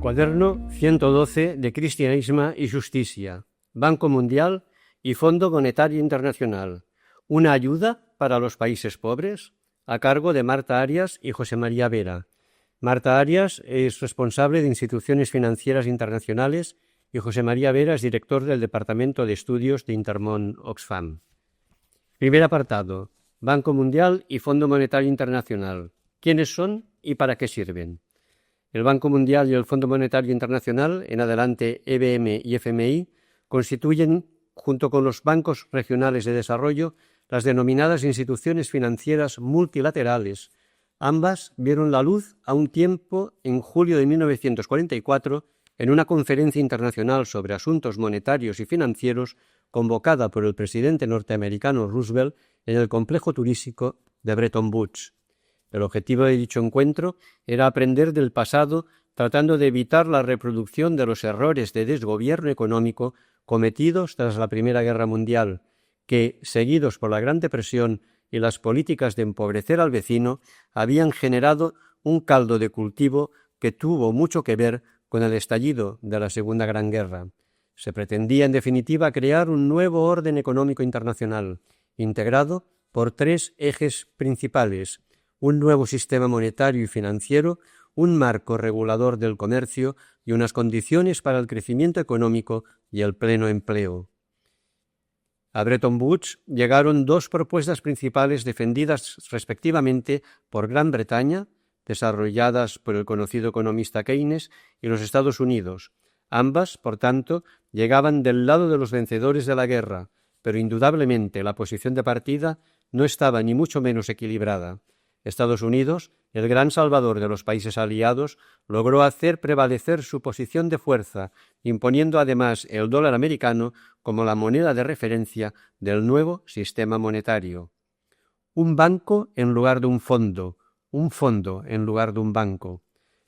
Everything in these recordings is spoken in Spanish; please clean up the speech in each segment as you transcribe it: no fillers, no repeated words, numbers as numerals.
Cuaderno 112 de Cristianisme y Justicia, Banco Mundial y Fondo Monetario Internacional. Una ayuda para los países pobres, a cargo de Marta Arias y José María Vera. Marta Arias es responsable de instituciones financieras internacionales y José María Vera es director del Departamento de Estudios de Intermón Oxfam. Primer apartado, Banco Mundial y Fondo Monetario Internacional. ¿Quiénes son y para qué sirven? El Banco Mundial y el Fondo Monetario Internacional, en adelante EBM y FMI, constituyen, junto con los bancos regionales de desarrollo, las denominadas instituciones financieras multilaterales. Ambas vieron la luz a un tiempo en julio de 1944 en una conferencia internacional sobre asuntos monetarios y financieros convocada por el presidente norteamericano Roosevelt en el complejo turístico de Bretton Woods. El objetivo de dicho encuentro era aprender del pasado tratando de evitar la reproducción de los errores de desgobierno económico cometidos tras la Primera Guerra Mundial, que, seguidos por la Gran Depresión y las políticas de empobrecer al vecino, habían generado un caldo de cultivo que tuvo mucho que ver con el estallido de la Segunda Gran Guerra. Se pretendía, en definitiva, crear un nuevo orden económico internacional, integrado por tres ejes principales: un nuevo sistema monetario y financiero, un marco regulador del comercio y unas condiciones para el crecimiento económico y el pleno empleo. A Bretton Woods llegaron dos propuestas principales defendidas respectivamente por Gran Bretaña, desarrolladas por el conocido economista Keynes, y los Estados Unidos. Ambas, por tanto, llegaban del lado de los vencedores de la guerra, pero indudablemente la posición de partida no estaba ni mucho menos equilibrada. Estados Unidos, el gran salvador de los países aliados, logró hacer prevalecer su posición de fuerza, imponiendo además el dólar americano como la moneda de referencia del nuevo sistema monetario. Un banco en lugar de un fondo en lugar de un banco.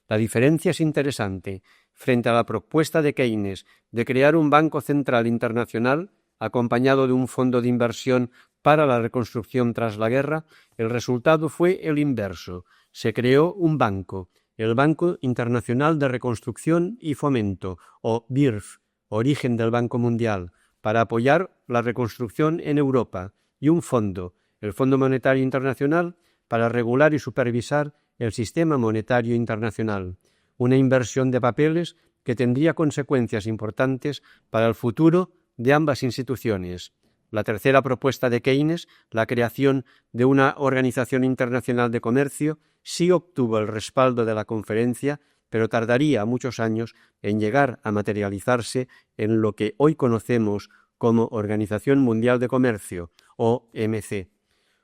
La diferencia es interesante. Frente a la propuesta de Keynes de crear un Banco Central Internacional, acompañado de un fondo de inversión para la reconstrucción tras la guerra, el resultado fue el inverso. Se creó un banco, el Banco Internacional de Reconstrucción y Fomento, o BIRF, origen del Banco Mundial, para apoyar la reconstrucción en Europa, y un fondo, el Fondo Monetario Internacional, para regular y supervisar el sistema monetario internacional. Una inversión de papeles que tendría consecuencias importantes para el futuro de ambas instituciones. La tercera propuesta de Keynes, la creación de una Organización Internacional de Comercio, sí obtuvo el respaldo de la conferencia, pero tardaría muchos años en llegar a materializarse en lo que hoy conocemos como Organización Mundial de Comercio, OMC.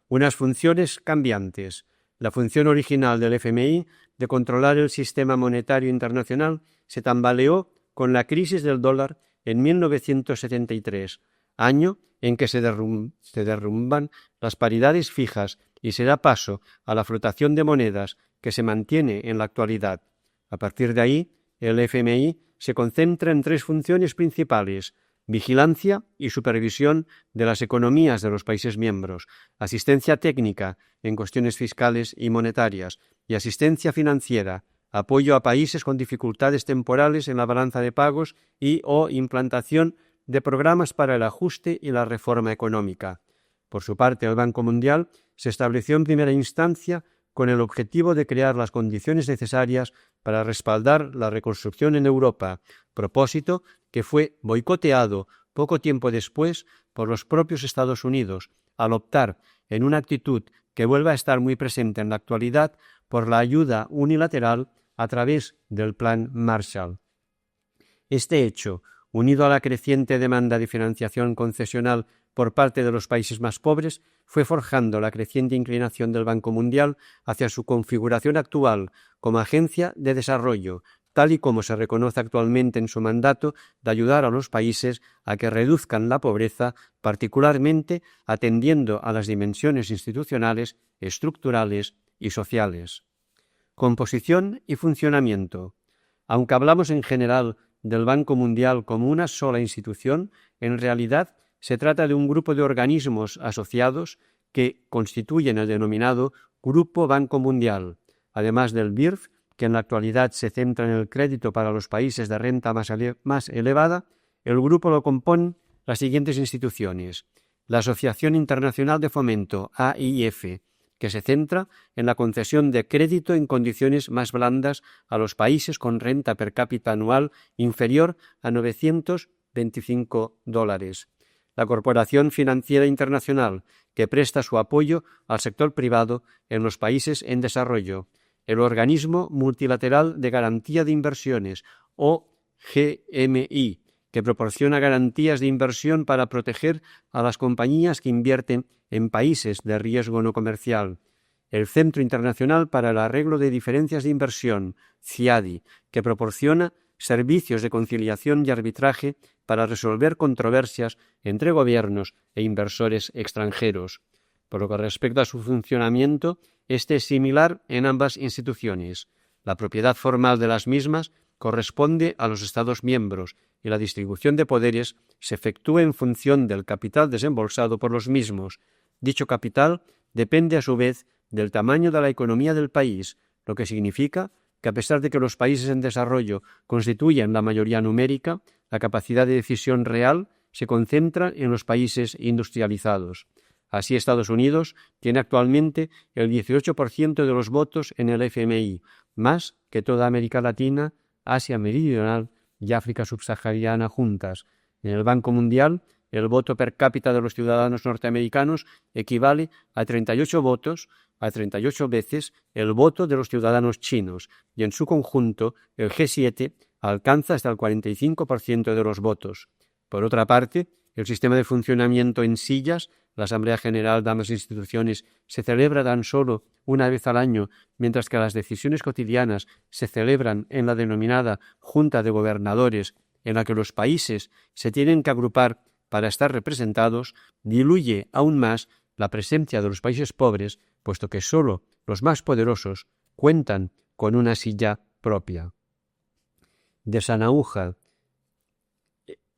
Unas funciones cambiantes. La función original del FMI de controlar el sistema monetario internacional se tambaleó con la crisis del dólar en 1973, año en que se derrumban las paridades fijas y se da paso a la flotación de monedas que se mantiene en la actualidad. A partir de ahí, el FMI se concentra en tres funciones principales: vigilancia y supervisión de las economías de los países miembros, asistencia técnica en cuestiones fiscales y monetarias, y asistencia financiera, apoyo a países con dificultades temporales en la balanza de pagos y o implantación de programas para el ajuste y la reforma económica. Por su parte, el Banco Mundial se estableció en primera instancia con el objetivo de crear las condiciones necesarias para respaldar la reconstrucción en Europa, propósito que fue boicoteado poco tiempo después por los propios Estados Unidos, al optar, en una actitud que vuelve a estar muy presente en la actualidad, por la ayuda unilateral a través del Plan Marshall. Este hecho, unido a la creciente demanda de financiación concesional por parte de los países más pobres, fue forjando la creciente inclinación del Banco Mundial hacia su configuración actual como agencia de desarrollo, tal y como se reconoce actualmente en su mandato de ayudar a los países a que reduzcan la pobreza, particularmente atendiendo a las dimensiones institucionales, estructurales y sociales. Composición y funcionamiento. Aunque hablamos en general del Banco Mundial como una sola institución, en realidad se trata de un grupo de organismos asociados que constituyen el denominado Grupo Banco Mundial. Además del BIRF, que en la actualidad se centra en el crédito para los países de renta más elevada, el grupo lo componen las siguientes instituciones: la Asociación Internacional de Fomento, AIF, que se centra en la concesión de crédito en condiciones más blandas a los países con renta per cápita anual inferior a $925. La Corporación Financiera Internacional, que presta su apoyo al sector privado en los países en desarrollo. El Organismo Multilateral de Garantía de Inversiones, OGMI, que proporciona garantías de inversión para proteger a las compañías que invierten en países de riesgo no comercial. El Centro Internacional para el Arreglo de Diferencias de Inversión, CIADI, que proporciona servicios de conciliación y arbitraje para resolver controversias entre gobiernos e inversores extranjeros. Por lo que respecta a su funcionamiento, este es similar en ambas instituciones. La propiedad formal de las mismas corresponde a los Estados miembros y la distribución de poderes se efectúa en función del capital desembolsado por los mismos. Dicho capital depende a su vez del tamaño de la economía del país, lo que significa que a pesar de que los países en desarrollo constituyen la mayoría numérica, la capacidad de decisión real se concentra en los países industrializados. Así, Estados Unidos tiene actualmente el 18% de los votos en el FMI, más que toda América Latina, Asia Meridional y África subsahariana juntas. En el Banco Mundial, el voto per cápita de los ciudadanos norteamericanos equivale a 38 votos, a 38 veces el voto de los ciudadanos chinos, y en su conjunto el G7 alcanza hasta el 45% de los votos. Por otra parte, el sistema de funcionamiento en sillas, la Asamblea General de ambas instituciones, se celebra tan solo una vez al año, mientras que las decisiones cotidianas se celebran en la denominada Junta de Gobernadores, en la que los países se tienen que agrupar para estar representados, diluye aún más la presencia de los países pobres, puesto que solo los más poderosos cuentan con una silla propia. Desaguja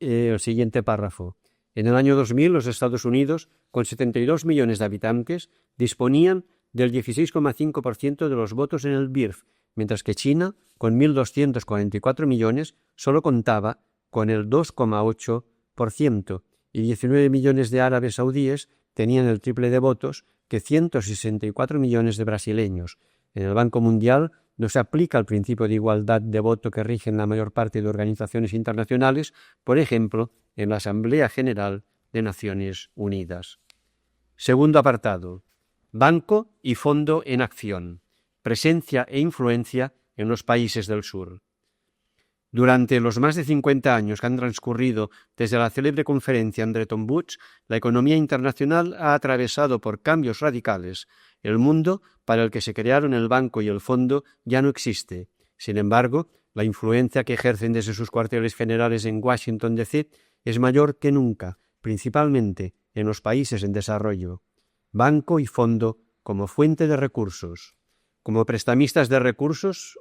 el siguiente párrafo. En el año 2000, los Estados Unidos, con 72 millones de habitantes, disponían del 16,5% de los votos en el BIRF, mientras que China, con 1.244 millones, solo contaba con el 2,8%, y 19 millones de árabes saudíes tenían el triple de votos que 164 millones de brasileños. En el Banco Mundial no se aplica el principio de igualdad de voto que rige en la mayor parte de organizaciones internacionales, por ejemplo, en la Asamblea General de Naciones Unidas. Segundo apartado. Banco y fondo en acción. Presencia e influencia en los países del sur. Durante los más de 50 años que han transcurrido desde la célebre conferencia en Bretton Woods, la economía internacional ha atravesado por cambios radicales. El mundo para el que se crearon el banco y el fondo ya no existe. Sin embargo, la influencia que ejercen desde sus cuarteles generales en Washington, D.C. es mayor que nunca, principalmente en los países en desarrollo. Banco y fondo como fuente de recursos. Como prestamistas de recursos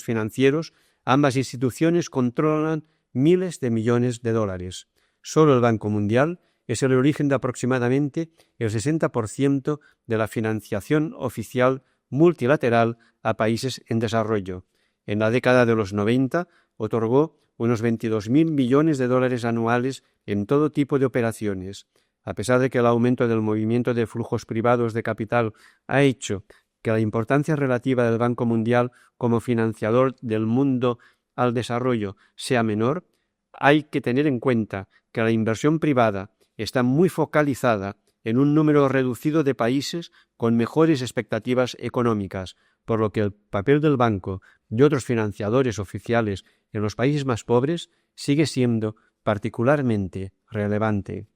financieros, ambas instituciones controlan miles de millones de dólares. Solo el Banco Mundial es el origen de aproximadamente el 60% de la financiación oficial multilateral a países en desarrollo. En la década de los 90 otorgó unos 22.000 millones de dólares anuales en todo tipo de operaciones. A pesar de que el aumento del movimiento de flujos privados de capital ha hecho que la importancia relativa del Banco Mundial como financiador del mundo al desarrollo sea menor, hay que tener en cuenta que la inversión privada está muy focalizada en un número reducido de países con mejores expectativas económicas, por lo que el papel del banco y otros financiadores oficiales en los países más pobres sigue siendo particularmente relevante.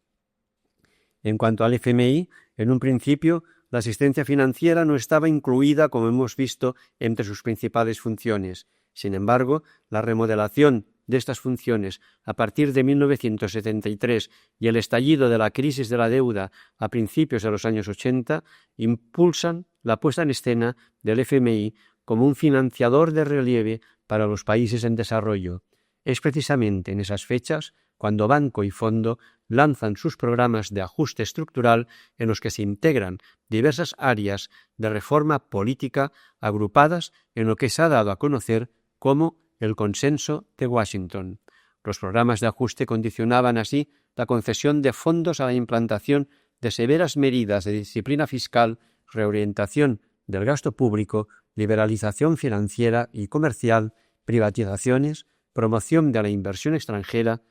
En cuanto al FMI, en un principio, la asistencia financiera no estaba incluida, como hemos visto, entre sus principales funciones. Sin embargo, la remodelación de estas funciones a partir de 1973 y el estallido de la crisis de la deuda a principios de los años 80 impulsan la puesta en escena del FMI como un financiador de relieve para los países en desarrollo. Es precisamente en esas fechas cuando banco y fondo lanzan sus programas de ajuste estructural en los que se integran diversas áreas de reforma política agrupadas en lo que se ha dado a conocer como el Consenso de Washington. Los programas de ajuste condicionaban así la concesión de fondos a la implantación de severas medidas de disciplina fiscal, reorientación del gasto público, liberalización financiera y comercial, privatizaciones, promoción de la inversión extranjera,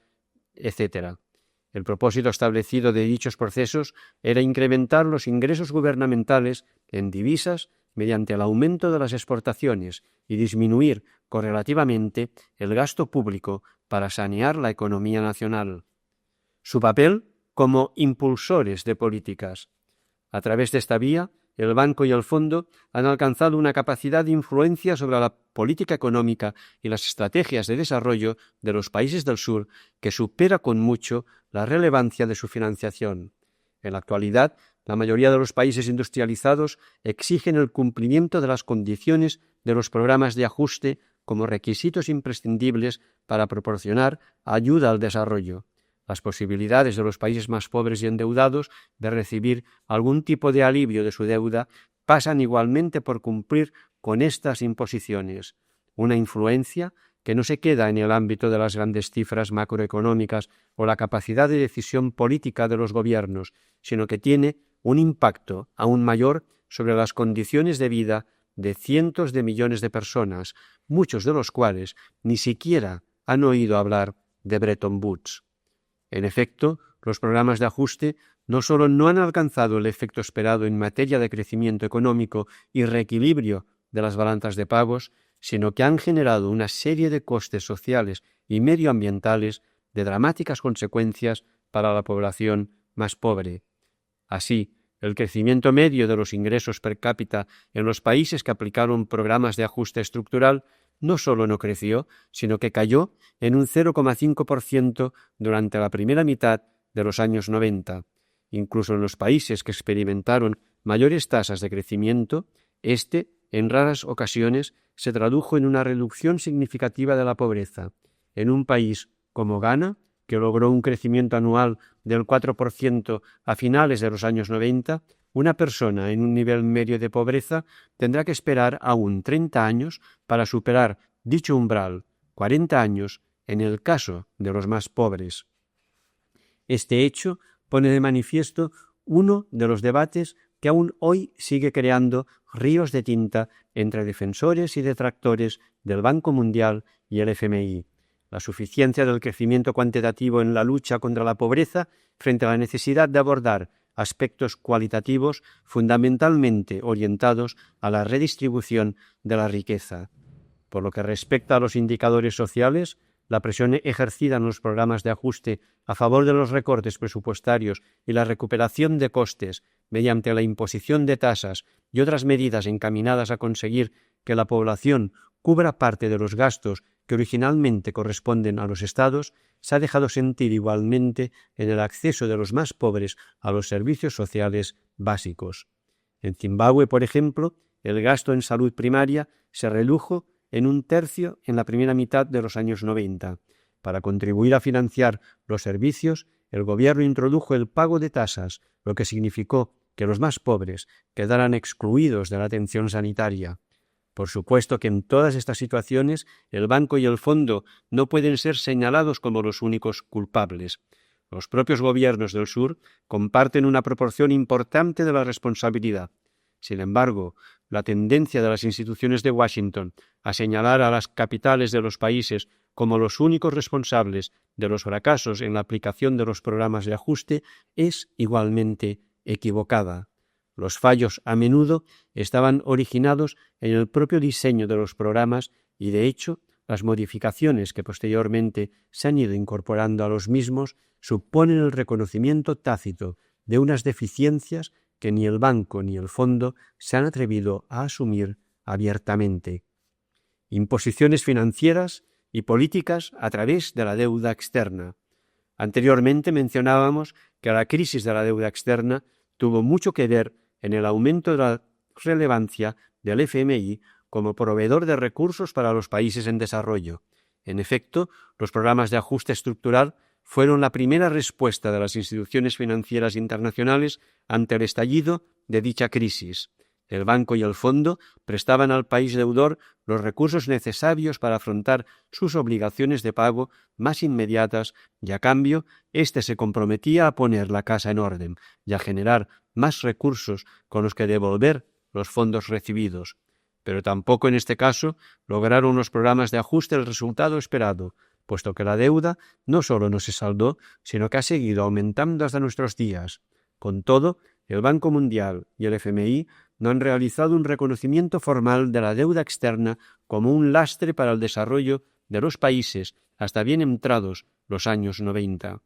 etc. El propósito establecido de dichos procesos era incrementar los ingresos gubernamentales en divisas mediante el aumento de las exportaciones y disminuir correlativamente el gasto público para sanear la economía nacional. Su papel como impulsores de políticas. A través de esta vía, el Banco y el Fondo han alcanzado una capacidad de influencia sobre la política económica y las estrategias de desarrollo de los países del sur que supera con mucho la relevancia de su financiación. En la actualidad, la mayoría de los países industrializados exigen el cumplimiento de las condiciones de los programas de ajuste como requisitos imprescindibles para proporcionar ayuda al desarrollo. Las posibilidades de los países más pobres y endeudados de recibir algún tipo de alivio de su deuda pasan igualmente por cumplir con estas imposiciones, una influencia que no se queda en el ámbito de las grandes cifras macroeconómicas o la capacidad de decisión política de los gobiernos, sino que tiene un impacto aún mayor sobre las condiciones de vida de cientos de millones de personas, muchos de los cuales ni siquiera han oído hablar de Bretton Woods. En efecto, los programas de ajuste no solo no han alcanzado el efecto esperado en materia de crecimiento económico y reequilibrio de las balanzas de pagos, sino que han generado una serie de costes sociales y medioambientales de dramáticas consecuencias para la población más pobre. Así, el crecimiento medio de los ingresos per cápita en los países que aplicaron programas de ajuste estructural no solo no creció, sino que cayó en un 0,5% durante la primera mitad de los años 90. Incluso en los países que experimentaron mayores tasas de crecimiento, en raras ocasiones, se tradujo en una reducción significativa de la pobreza. En un país como Ghana, que logró un crecimiento anual del 4% a finales de los años 90, una persona en un nivel medio de pobreza tendrá que esperar aún 30 años para superar dicho umbral, 40 años en el caso de los más pobres. Este hecho pone de manifiesto uno de los debates que aún hoy sigue creando ríos de tinta entre defensores y detractores del Banco Mundial y el FMI. La suficiencia del crecimiento cuantitativo en la lucha contra la pobreza frente a la necesidad de abordar aspectos cualitativos fundamentalmente orientados a la redistribución de la riqueza. Por lo que respecta a los indicadores sociales, la presión ejercida en los programas de ajuste a favor de los recortes presupuestarios y la recuperación de costes mediante la imposición de tasas y otras medidas encaminadas a conseguir que la población cubra parte de los gastos que originalmente corresponden a los estados, se ha dejado sentir igualmente en el acceso de los más pobres a los servicios sociales básicos. En Zimbabue, por ejemplo, el gasto en salud primaria se redujo en 1/3 en la primera mitad de los años 90. Para contribuir a financiar los servicios, el gobierno introdujo el pago de tasas, lo que significó que los más pobres quedaran excluidos de la atención sanitaria. Por supuesto que en todas estas situaciones el Banco y el Fondo no pueden ser señalados como los únicos culpables. Los propios gobiernos del sur comparten una proporción importante de la responsabilidad. Sin embargo, la tendencia de las instituciones de Washington a señalar a las capitales de los países como los únicos responsables de los fracasos en la aplicación de los programas de ajuste es igualmente equivocada. Los fallos a menudo estaban originados en el propio diseño de los programas y, de hecho, las modificaciones que posteriormente se han ido incorporando a los mismos suponen el reconocimiento tácito de unas deficiencias que ni el Banco ni el Fondo se han atrevido a asumir abiertamente. Imposiciones financieras y políticas a través de la deuda externa. Anteriormente mencionábamos que la crisis de la deuda externa tuvo mucho que ver en el aumento de la relevancia del FMI como proveedor de recursos para los países en desarrollo. En efecto, los programas de ajuste estructural fueron la primera respuesta de las instituciones financieras internacionales ante el estallido de dicha crisis. El banco y el fondo prestaban al país deudor los recursos necesarios para afrontar sus obligaciones de pago más inmediatas y, a cambio, éste se comprometía a poner la casa en orden y a generar más recursos con los que devolver los fondos recibidos. Pero tampoco en este caso lograron los programas de ajuste el resultado esperado, puesto que la deuda no solo no se saldó, sino que ha seguido aumentando hasta nuestros días. Con todo, el Banco Mundial y el FMI no han realizado un reconocimiento formal de la deuda externa como un lastre para el desarrollo de los países hasta bien entrados los años 90.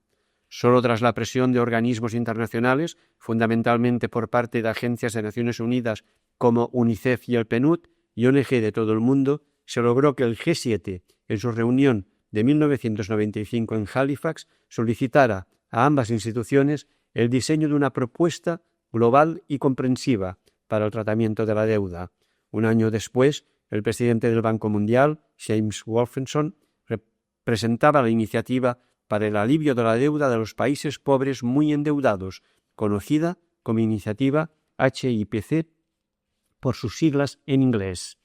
Solo tras la presión de organismos internacionales, fundamentalmente por parte de agencias de Naciones Unidas como UNICEF y el PNUD y ONG de todo el mundo, se logró que el G7, en su reunión de 1995 en Halifax, solicitara a ambas instituciones el diseño de una propuesta global y comprensiva para el tratamiento de la deuda. Un año después, el presidente del Banco Mundial, James Wolfensohn, presentaba la iniciativa para el alivio de la deuda de los países pobres muy endeudados, conocida como iniciativa HIPC por sus siglas en inglés,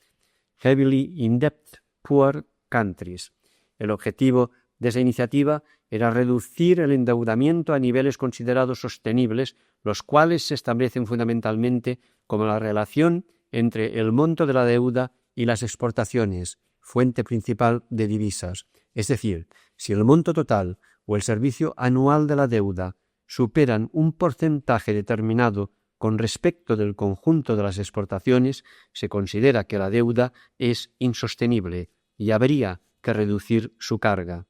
Heavily Indebted Poor Countries. El objetivo de esa iniciativa era reducir el endeudamiento a niveles considerados sostenibles, los cuales se establecen fundamentalmente como la relación entre el monto de la deuda y las exportaciones, fuente principal de divisas. Es decir, si el monto total o el servicio anual de la deuda superan un porcentaje determinado con respecto del conjunto de las exportaciones, se considera que la deuda es insostenible y habría que reducir su carga.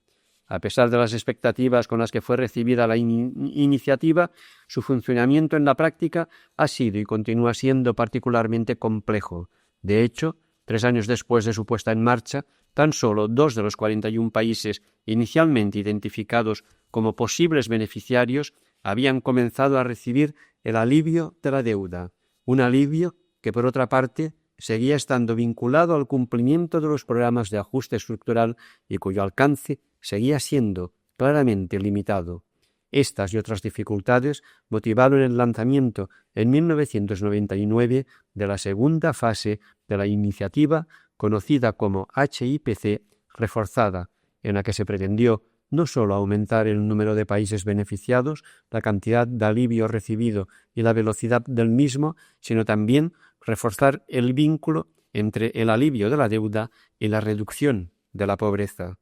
A pesar de las expectativas con las que fue recibida la iniciativa, su funcionamiento en la práctica ha sido y continúa siendo particularmente complejo. De hecho, 3 años después de su puesta en marcha, tan solo 2 de los 41 países inicialmente identificados como posibles beneficiarios habían comenzado a recibir el alivio de la deuda, un alivio que, por otra parte, seguía estando vinculado al cumplimiento de los programas de ajuste estructural y cuyo alcance seguía siendo claramente limitado. Estas y otras dificultades motivaron el lanzamiento en 1999 de la segunda fase de la iniciativa conocida como HIPC reforzada, en la que se pretendió no solo aumentar el número de países beneficiados, la cantidad de alivio recibido y la velocidad del mismo, sino también reforzar el vínculo entre el alivio de la deuda y la reducción de la pobreza.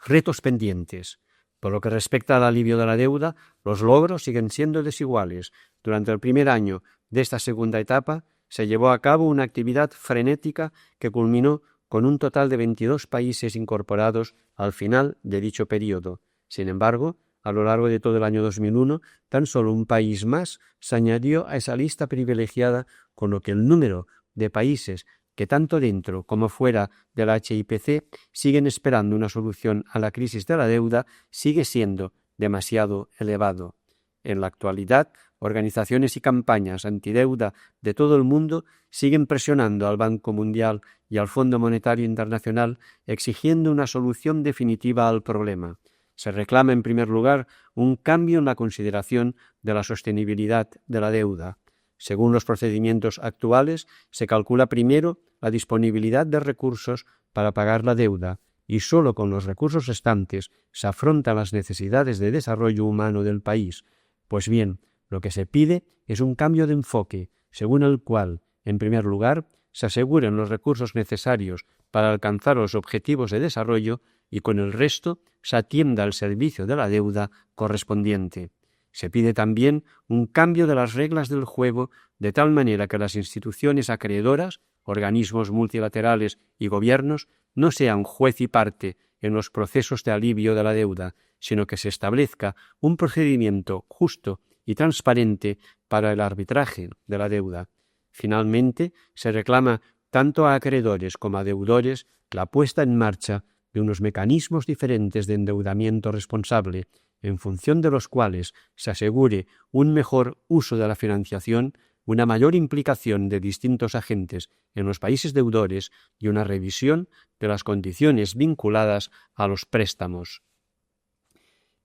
Retos pendientes. Por lo que respecta al alivio de la deuda, los logros siguen siendo desiguales. Durante el primer año de esta segunda etapa se llevó a cabo una actividad frenética que culminó con un total de 22 países incorporados al final de dicho periodo. Sin embargo, a lo largo de todo el año 2001, tan solo un país más se añadió a esa lista privilegiada, con lo que el número de países que tanto dentro como fuera de la HIPC siguen esperando una solución a la crisis de la deuda sigue siendo demasiado elevado. En la actualidad, organizaciones y campañas antideuda de todo el mundo siguen presionando al Banco Mundial y al Fondo Monetario Internacional exigiendo una solución definitiva al problema. Se reclama, en primer lugar, un cambio en la consideración de la sostenibilidad de la deuda. Según los procedimientos actuales, se calcula primero la disponibilidad de recursos para pagar la deuda y sólo con los recursos restantes se afrontan las necesidades de desarrollo humano del país. Pues bien, lo que se pide es un cambio de enfoque, según el cual, en primer lugar, se aseguren los recursos necesarios para alcanzar los objetivos de desarrollo y con el resto se atienda al servicio de la deuda correspondiente. Se pide también un cambio de las reglas del juego de tal manera que las instituciones acreedoras, organismos multilaterales y gobiernos no sean juez y parte en los procesos de alivio de la deuda, sino que se establezca un procedimiento justo y transparente para el arbitraje de la deuda. Finalmente, se reclama tanto a acreedores como a deudores la puesta en marcha de unos mecanismos diferentes de endeudamiento responsable, en función de los cuales se asegure un mejor uso de la financiación, una mayor implicación de distintos agentes en los países deudores y una revisión de las condiciones vinculadas a los préstamos.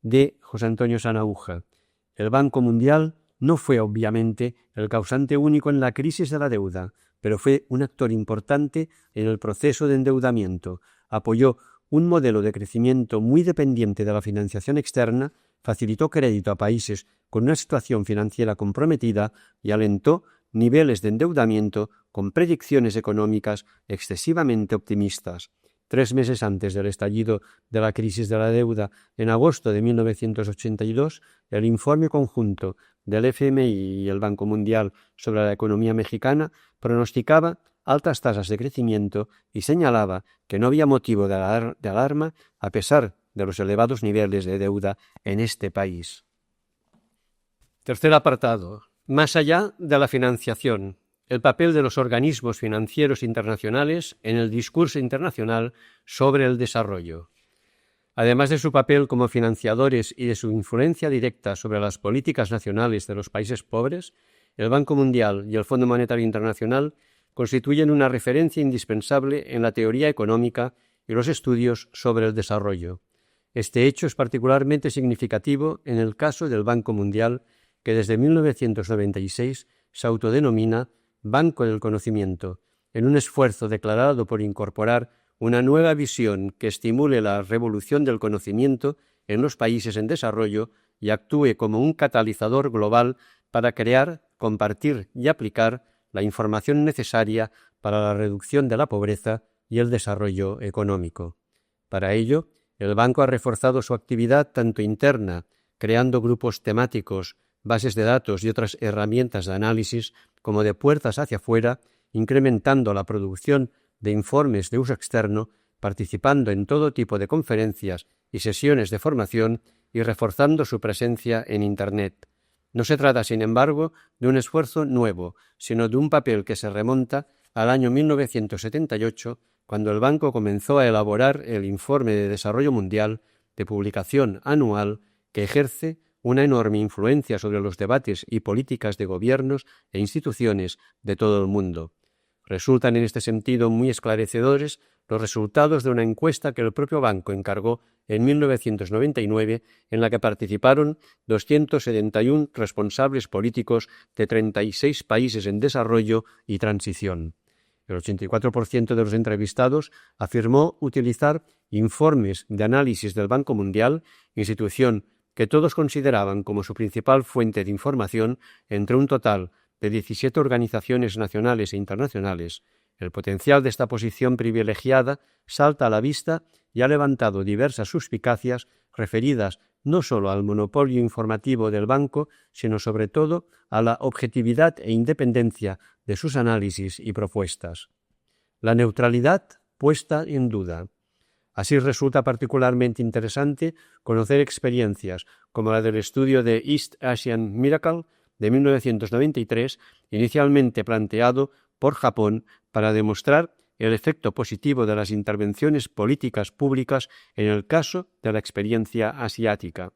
de José Antonio Sanahúja. El Banco Mundial no fue obviamente el causante único en la crisis de la deuda, pero fue un actor importante en el proceso de endeudamiento. Apoyó un modelo de crecimiento muy dependiente de la financiación externa, facilitó crédito a países con una situación financiera comprometida y alentó niveles de endeudamiento con predicciones económicas excesivamente optimistas. 3 meses antes del estallido de la crisis de la deuda, en agosto de 1982, el informe conjunto del FMI y el Banco Mundial sobre la economía mexicana pronosticaba altas tasas de crecimiento y señalaba que no había motivo de alarma a pesar de los elevados niveles de deuda en este país. Tercer apartado. Más allá de la financiación, el papel de los organismos financieros internacionales en el discurso internacional sobre el desarrollo. Además de su papel como financiadores y de su influencia directa sobre las políticas nacionales de los países pobres, el Banco Mundial y el Fondo Monetario Internacional constituyen una referencia indispensable en la teoría económica y los estudios sobre el desarrollo. Este hecho es particularmente significativo en el caso del Banco Mundial, que desde 1996 se autodenomina Banco del Conocimiento, en un esfuerzo declarado por incorporar una nueva visión que estimule la revolución del conocimiento en los países en desarrollo y actúe como un catalizador global para crear, compartir y aplicar la información necesaria para la reducción de la pobreza y el desarrollo económico. Para ello, el banco ha reforzado su actividad tanto interna, creando grupos temáticos, bases de datos y otras herramientas de análisis, como de puertas hacia afuera, incrementando la producción de informes de uso externo, participando en todo tipo de conferencias y sesiones de formación y reforzando su presencia en Internet. No se trata, sin embargo, de un esfuerzo nuevo, sino de un papel que se remonta al año 1978, cuando el banco comenzó a elaborar el Informe de Desarrollo Mundial, de publicación anual, que ejerce una enorme influencia sobre los debates y políticas de gobiernos e instituciones de todo el mundo. Resultan en este sentido muy esclarecedores los resultados de una encuesta que el propio banco encargó en 1999, en la que participaron 271 responsables políticos de 36 países en desarrollo y transición. El 84% de los entrevistados afirmó utilizar informes de análisis del Banco Mundial, institución que todos consideraban como su principal fuente de información entre un total de 17 organizaciones nacionales e internacionales. El potencial de esta posición privilegiada salta a la vista y ha levantado diversas suspicacias referidas no solo al monopolio informativo del banco, sino sobre todo a la objetividad e independencia de sus análisis y propuestas. La neutralidad puesta en duda. Así resulta particularmente interesante conocer experiencias como la del estudio de East Asian Miracle de 1993, inicialmente planteado por Japón para demostrar el efecto positivo de las intervenciones políticas públicas en el caso de la experiencia asiática.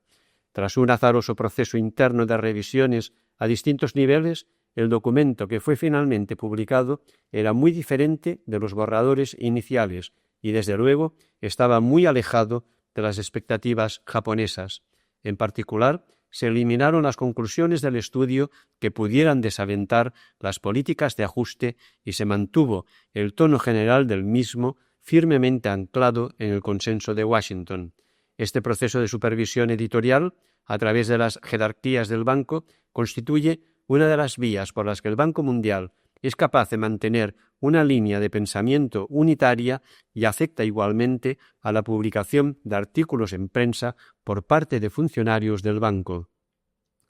Tras un azaroso proceso interno de revisiones a distintos niveles, el documento que fue finalmente publicado era muy diferente de los borradores iniciales y, desde luego, estaba muy alejado de las expectativas japonesas. En particular, se eliminaron las conclusiones del estudio que pudieran desalentar las políticas de ajuste y se mantuvo el tono general del mismo firmemente anclado en el consenso de Washington. Este proceso de supervisión editorial, a través de las jerarquías del banco, constituye una de las vías por las que el Banco Mundial es capaz de mantener una línea de pensamiento unitaria y afecta igualmente a la publicación de artículos en prensa por parte de funcionarios del banco.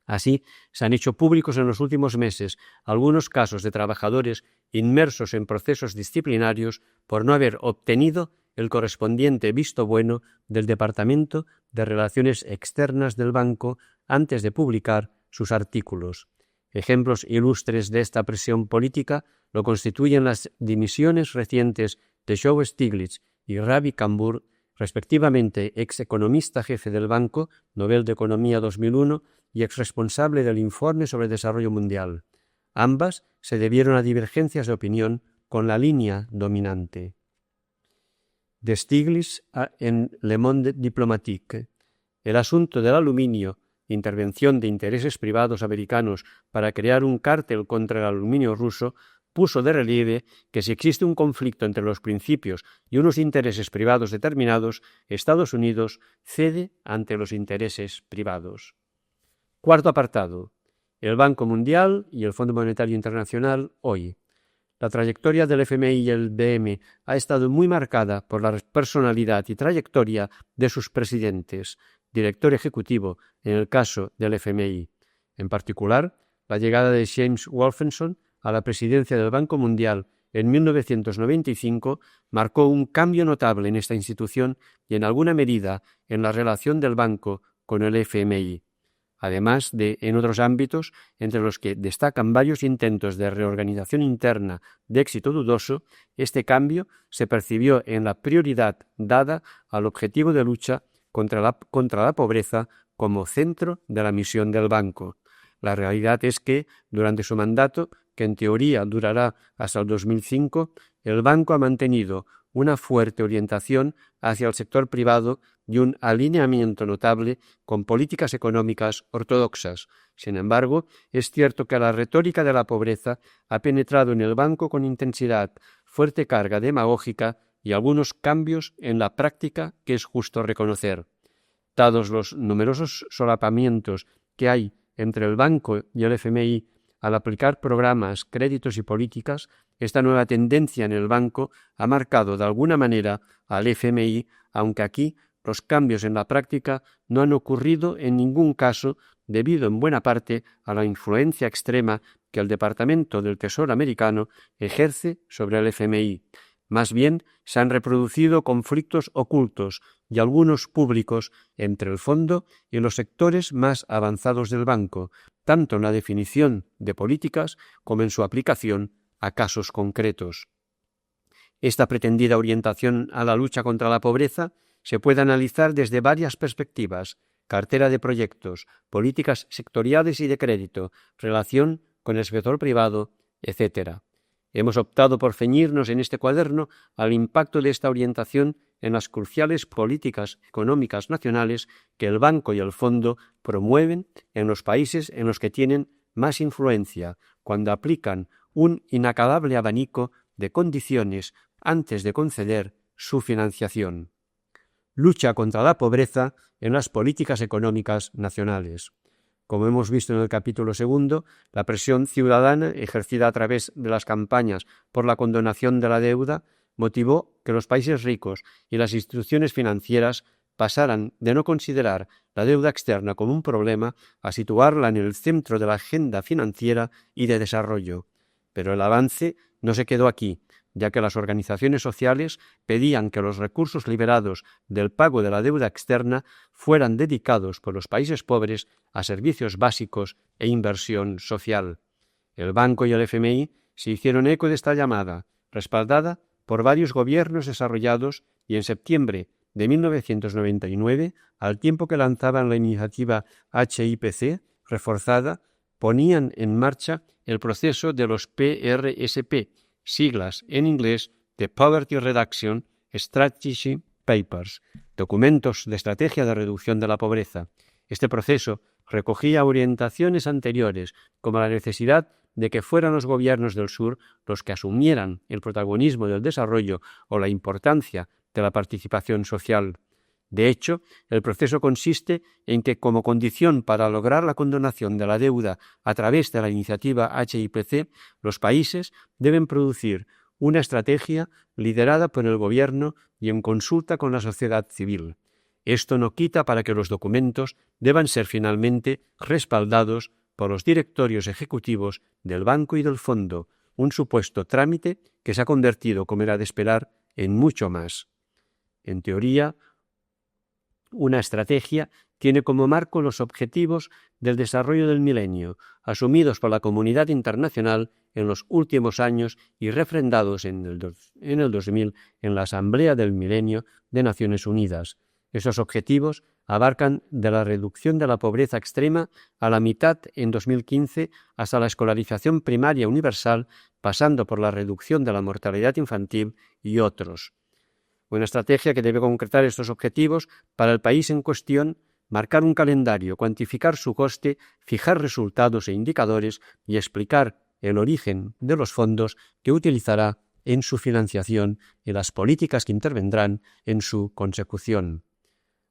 Así, se han hecho públicos en los últimos meses algunos casos de trabajadores inmersos en procesos disciplinarios por no haber obtenido el correspondiente visto bueno del Departamento de Relaciones Externas del banco antes de publicar sus artículos. Ejemplos ilustres de esta presión política lo constituyen las dimisiones recientes de Joe Stiglitz y Ravi Kambur, respectivamente ex economista jefe del banco, Nobel de Economía 2001, y ex responsable del informe sobre desarrollo mundial. Ambas se debieron a divergencias de opinión con la línea dominante. De Stiglitz en Le Monde Diplomatique. El asunto del aluminio, intervención de intereses privados americanos para crear un cártel contra el aluminio ruso, puso de relieve que si existe un conflicto entre los principios y unos intereses privados determinados, Estados Unidos cede ante los intereses privados. Cuarto apartado. El Banco Mundial y el Fondo Monetario Internacional hoy. La trayectoria del FMI y el BM ha estado muy marcada por la personalidad y trayectoria de sus presidentes, director ejecutivo en el caso del FMI. En particular, la llegada de James Wolfensohn a la presidencia del Banco Mundial en 1995 marcó un cambio notable en esta institución y en alguna medida en la relación del banco con el FMI. Además de en otros ámbitos, entre los que destacan varios intentos de reorganización interna de éxito dudoso, este cambio se percibió en la prioridad dada al objetivo de lucha contra la pobreza como centro de la misión del banco. La realidad es que, durante su mandato, que en teoría durará hasta el 2005, el banco ha mantenido una fuerte orientación hacia el sector privado y un alineamiento notable con políticas económicas ortodoxas. Sin embargo, es cierto que la retórica de la pobreza ha penetrado en el banco con intensidad, fuerte carga demagógica y algunos cambios en la práctica que es justo reconocer. Dados los numerosos solapamientos que hay entre el banco y el FMI al aplicar programas, créditos y políticas, esta nueva tendencia en el banco ha marcado de alguna manera al FMI, aunque aquí los cambios en la práctica no han ocurrido en ningún caso debido en buena parte a la influencia extrema que el Departamento del Tesoro americano ejerce sobre el FMI. Más bien, se han reproducido conflictos ocultos y algunos públicos entre el fondo y los sectores más avanzados del banco, tanto en la definición de políticas como en su aplicación a casos concretos. Esta pretendida orientación a la lucha contra la pobreza se puede analizar desde varias perspectivas: cartera de proyectos, políticas sectoriales y de crédito, relación con el sector privado, etc. Hemos optado por ceñirnos en este cuaderno al impacto de esta orientación en las cruciales políticas económicas nacionales que el Banco y el Fondo promueven en los países en los que tienen más influencia, cuando aplican un inacabable abanico de condiciones antes de conceder su financiación. Lucha contra la pobreza en las políticas económicas nacionales. Como hemos visto en el capítulo segundo, la presión ciudadana ejercida a través de las campañas por la condonación de la deuda motivó que los países ricos y las instituciones financieras pasaran de no considerar la deuda externa como un problema a situarla en el centro de la agenda financiera y de desarrollo. Pero el avance no se quedó aquí, ya que las organizaciones sociales pedían que los recursos liberados del pago de la deuda externa fueran dedicados por los países pobres a servicios básicos e inversión social. El Banco y el FMI se hicieron eco de esta llamada, respaldada por varios gobiernos desarrollados, y en septiembre de 1999, al tiempo que lanzaban la iniciativa HIPC reforzada, ponían en marcha el proceso de los PRSP, siglas en inglés de Poverty Reduction Strategy Papers, documentos de estrategia de reducción de la pobreza. Este proceso recogía orientaciones anteriores, como la necesidad de que fueran los gobiernos del sur los que asumieran el protagonismo del desarrollo o la importancia de la participación social. De hecho, el proceso consiste en que, como condición para lograr la condonación de la deuda a través de la iniciativa HIPC, los países deben producir una estrategia liderada por el gobierno y en consulta con la sociedad civil. Esto no quita para que los documentos deban ser finalmente respaldados por los directorios ejecutivos del Banco y del Fondo, un supuesto trámite que se ha convertido, como era de esperar, en mucho más. En teoría, una estrategia tiene como marco los objetivos del desarrollo del milenio, asumidos por la comunidad internacional en los últimos años y refrendados en el 2000 en la Asamblea del Milenio de Naciones Unidas. Esos objetivos abarcan de la reducción de la pobreza extrema a la mitad en 2015 hasta la escolarización primaria universal, pasando por la reducción de la mortalidad infantil y otros. Una estrategia que debe concretar estos objetivos para el país en cuestión marcar un calendario, cuantificar su coste, fijar resultados e indicadores y explicar el origen de los fondos que utilizará en su financiación y las políticas que intervendrán en su consecución.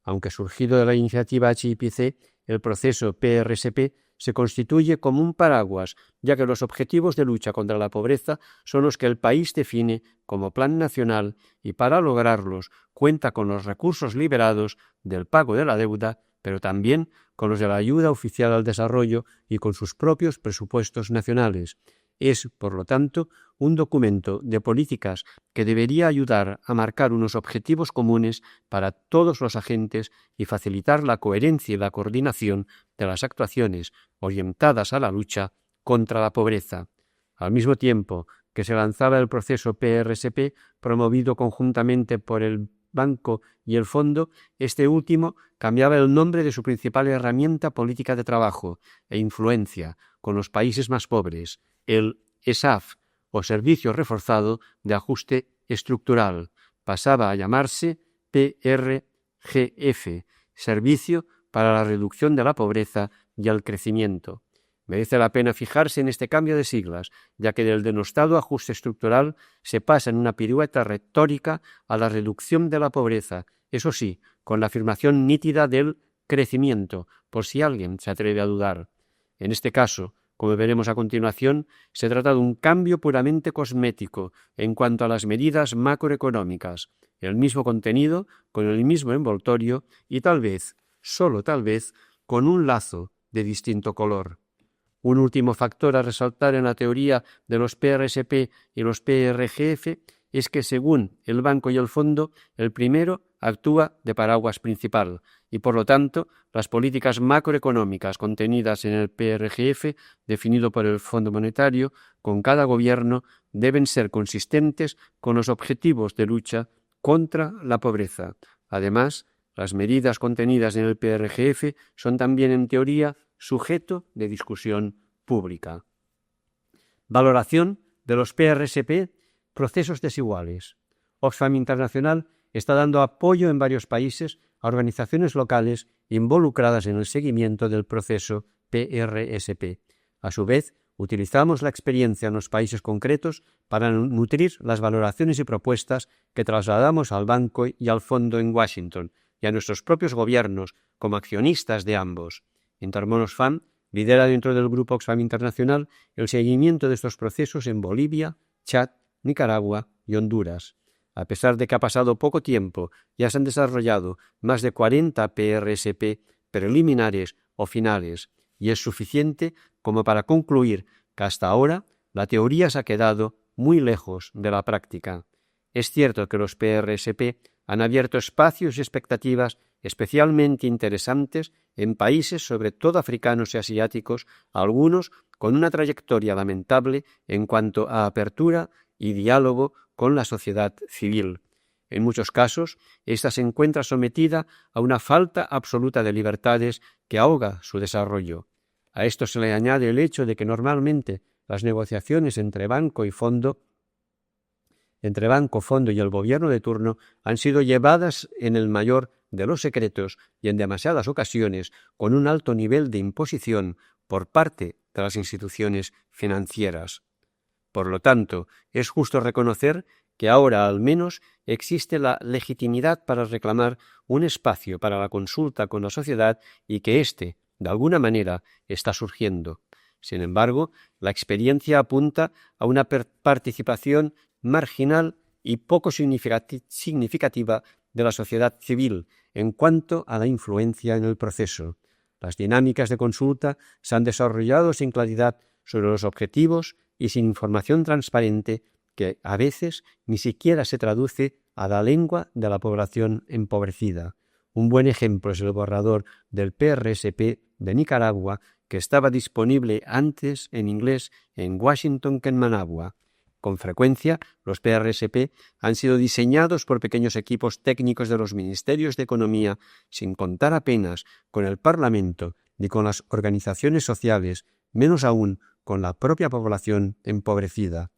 Aunque surgido de la iniciativa HIPC, el proceso PRSP se constituye como un paraguas, ya que los objetivos de lucha contra la pobreza son los que el país define como plan nacional y para lograrlos cuenta con los recursos liberados del pago de la deuda, pero también con los de la ayuda oficial al desarrollo y con sus propios presupuestos nacionales. Es, por lo tanto, un documento de políticas que debería ayudar a marcar unos objetivos comunes para todos los agentes y facilitar la coherencia y la coordinación de las actuaciones orientadas a la lucha contra la pobreza. Al mismo tiempo que se lanzaba el proceso PRSP, promovido conjuntamente por el Banco y el Fondo, este último cambiaba el nombre de su principal herramienta política de trabajo e influencia con los países más pobres, el ESAF, o Servicio Reforzado de Ajuste Estructural. Pasaba a llamarse PRGF, Servicio para la Reducción de la Pobreza y el Crecimiento. Merece la pena fijarse en este cambio de siglas, ya que del denostado ajuste estructural se pasa en una pirueta retórica a la reducción de la pobreza, eso sí, con la afirmación nítida del crecimiento, por si alguien se atreve a dudar. En este caso, como veremos a continuación, se trata de un cambio puramente cosmético en cuanto a las medidas macroeconómicas, el mismo contenido, con el mismo envoltorio y tal vez, solo tal vez, con un lazo de distinto color. Un último factor a resaltar en la teoría de los PRSP y los PRGF es que, según el Banco y el Fondo, el primero actúa de paraguas principal y, por lo tanto, las políticas macroeconómicas contenidas en el PRGF, definido por el Fondo Monetario, con cada gobierno, deben ser consistentes con los objetivos de lucha contra la pobreza. Además, las medidas contenidas en el PRGF son también, en teoría, sujeto de discusión pública. Valoración de los PRSP, procesos desiguales. Oxfam Internacional está dando apoyo en varios países a organizaciones locales involucradas en el seguimiento del proceso PRSP. A su vez, utilizamos la experiencia en los países concretos para nutrir las valoraciones y propuestas que trasladamos al Banco y al Fondo en Washington y a nuestros propios gobiernos como accionistas de ambos. Intermon Oxfam lidera dentro del Grupo Oxfam Internacional el seguimiento de estos procesos en Bolivia, Chad, Nicaragua y Honduras. A pesar de que ha pasado poco tiempo, ya se han desarrollado más de 40 PRSP preliminares o finales, y es suficiente como para concluir que hasta ahora la teoría se ha quedado muy lejos de la práctica. Es cierto que los PRSP han abierto espacios y expectativas especialmente interesantes en países sobre todo africanos y asiáticos, algunos con una trayectoria lamentable en cuanto a apertura y diálogo con la sociedad civil. En muchos casos, ésta se encuentra sometida a una falta absoluta de libertades que ahoga su desarrollo. A esto se le añade el hecho de que normalmente las negociaciones entre banco, fondo y el gobierno de turno han sido llevadas en el mayor de los secretos y en demasiadas ocasiones con un alto nivel de imposición por parte de las instituciones financieras. Por lo tanto, es justo reconocer que ahora al menos existe la legitimidad para reclamar un espacio para la consulta con la sociedad y que éste, de alguna manera, está surgiendo. Sin embargo, la experiencia apunta a una participación marginal y poco significativa de la sociedad civil en cuanto a la influencia en el proceso. Las dinámicas de consulta se han desarrollado sin claridad sobre los objetivos y sin información transparente que a veces ni siquiera se traduce a la lengua de la población empobrecida. Un buen ejemplo es el borrador del PRSP de Nicaragua, que estaba disponible antes en inglés en Washington que en Managua. Con frecuencia, los PRSP han sido diseñados por pequeños equipos técnicos de los ministerios de Economía, sin contar apenas con el Parlamento ni con las organizaciones sociales, menos aún con la propia población empobrecida.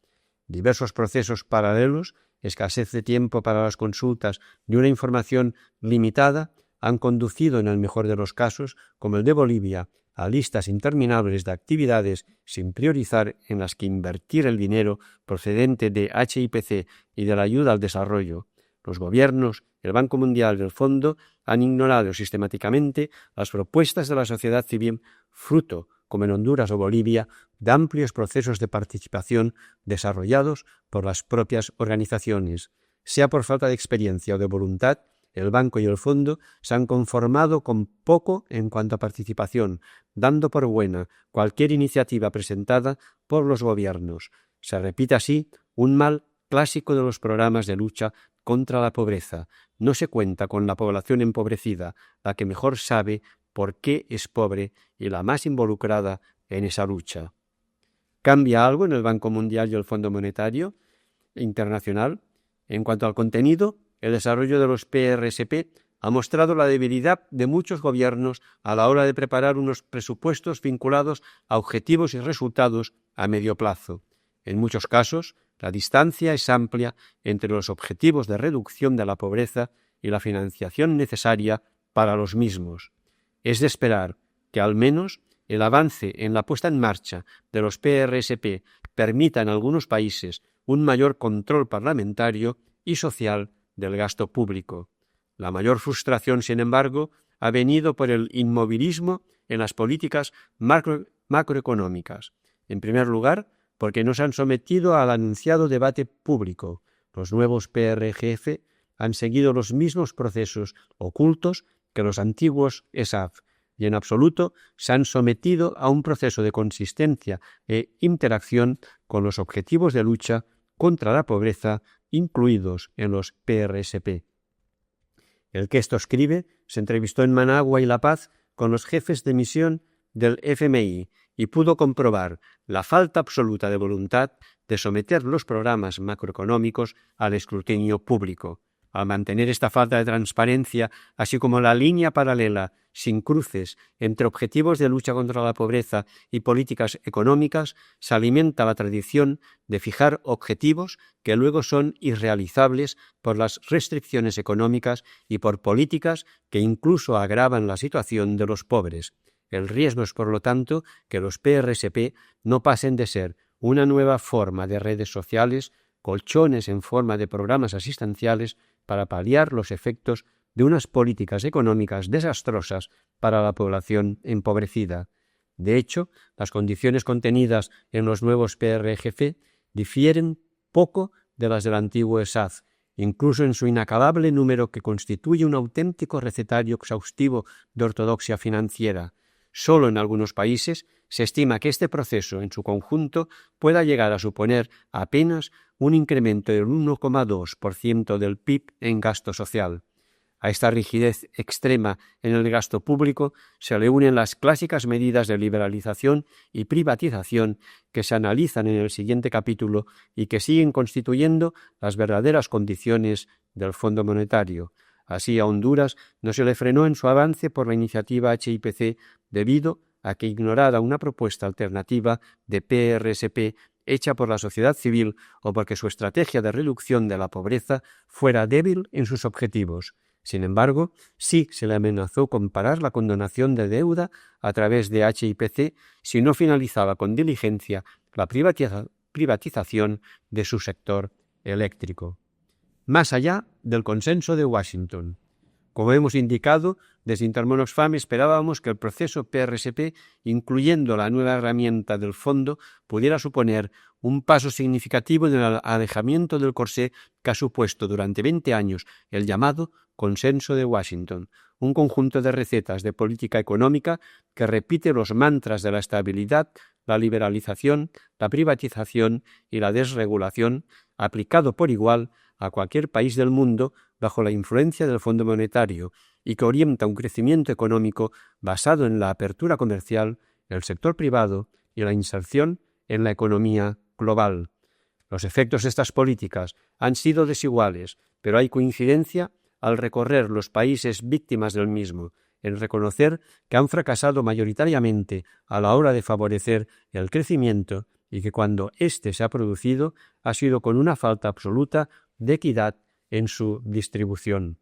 Diversos procesos paralelos, escasez de tiempo para las consultas y una información limitada han conducido, en el mejor de los casos, como el de Bolivia, a listas interminables de actividades sin priorizar en las que invertir el dinero procedente de HIPC y de la ayuda al desarrollo. Los gobiernos, el Banco Mundial y el Fondo han ignorado sistemáticamente las propuestas de la sociedad civil, fruto, como en Honduras o Bolivia, de amplios procesos de participación desarrollados por las propias organizaciones. Sea por falta de experiencia o de voluntad, el Banco y el Fondo se han conformado con poco en cuanto a participación, dando por buena cualquier iniciativa presentada por los gobiernos. Se repite así un mal clásico de los programas de lucha contra la pobreza. No se cuenta con la población empobrecida, la que mejor sabe por qué es pobre y la más involucrada en esa lucha. ¿Cambia algo en el Banco Mundial y el Fondo Monetario Internacional? En cuanto al contenido, el desarrollo de los PRSP ha mostrado la debilidad de muchos gobiernos a la hora de preparar unos presupuestos vinculados a objetivos y resultados a medio plazo. En muchos casos, la distancia es amplia entre los objetivos de reducción de la pobreza y la financiación necesaria para los mismos. Es de esperar que al menos el avance en la puesta en marcha de los PRSP permita en algunos países un mayor control parlamentario y social del gasto público. La mayor frustración, sin embargo, ha venido por el inmovilismo en las políticas macroeconómicas. En primer lugar, porque no se han sometido al anunciado debate público. Los nuevos PRGF han seguido los mismos procesos ocultos que los antiguos ESAF y en absoluto se han sometido a un proceso de consistencia e interacción con los objetivos de lucha contra la pobreza incluidos en los PRSP. El que esto escribe se entrevistó en Managua y La Paz con los jefes de misión del FMI y pudo comprobar la falta absoluta de voluntad de someter los programas macroeconómicos al escrutinio público. Al mantener esta falta de transparencia, así como la línea paralela sin cruces entre objetivos de lucha contra la pobreza y políticas económicas, se alimenta la tradición de fijar objetivos que luego son irrealizables por las restricciones económicas y por políticas que incluso agravan la situación de los pobres. El riesgo es, por lo tanto, que los PRSP no pasen de ser una nueva forma de redes sociales, colchones en forma de programas asistenciales para paliar los efectos de unas políticas económicas desastrosas para la población empobrecida. De hecho, las condiciones contenidas en los nuevos PRGF difieren poco de las del antiguo ESAF, incluso en su inacabable número que constituye un auténtico recetario exhaustivo de ortodoxia financiera. Solo en algunos países se estima que este proceso en su conjunto pueda llegar a suponer apenas un incremento del 1,2% del PIB en gasto social. A esta rigidez extrema en el gasto público se le unen las clásicas medidas de liberalización y privatización que se analizan en el siguiente capítulo y que siguen constituyendo las verdaderas condiciones del Fondo Monetario. Así, a Honduras no se le frenó en su avance por la iniciativa HIPC debido a que ignorara una propuesta alternativa de PRSP hecha por la sociedad civil o porque su estrategia de reducción de la pobreza fuera débil en sus objetivos. Sin embargo, sí se le amenazó con parar la condonación de deuda a través de HIPC si no finalizaba con diligencia la privatización de su sector eléctrico. Más allá del consenso de Washington. Como hemos indicado, desde Intermón Oxfam esperábamos que el proceso PRSP, incluyendo la nueva herramienta del fondo, pudiera suponer un paso significativo en el alejamiento del corsé que ha supuesto durante 20 años el llamado Consenso de Washington, un conjunto de recetas de política económica que repite los mantras de la estabilidad, la liberalización, la privatización y la desregulación, aplicado por igual a cualquier país del mundo bajo la influencia del Fondo Monetario y que orienta un crecimiento económico basado en la apertura comercial, el sector privado y la inserción en la economía global. Los efectos de estas políticas han sido desiguales, pero hay coincidencia al recorrer los países víctimas del mismo, en reconocer que han fracasado mayoritariamente a la hora de favorecer el crecimiento y que cuando éste se ha producido ha sido con una falta absoluta de equidad en su distribución.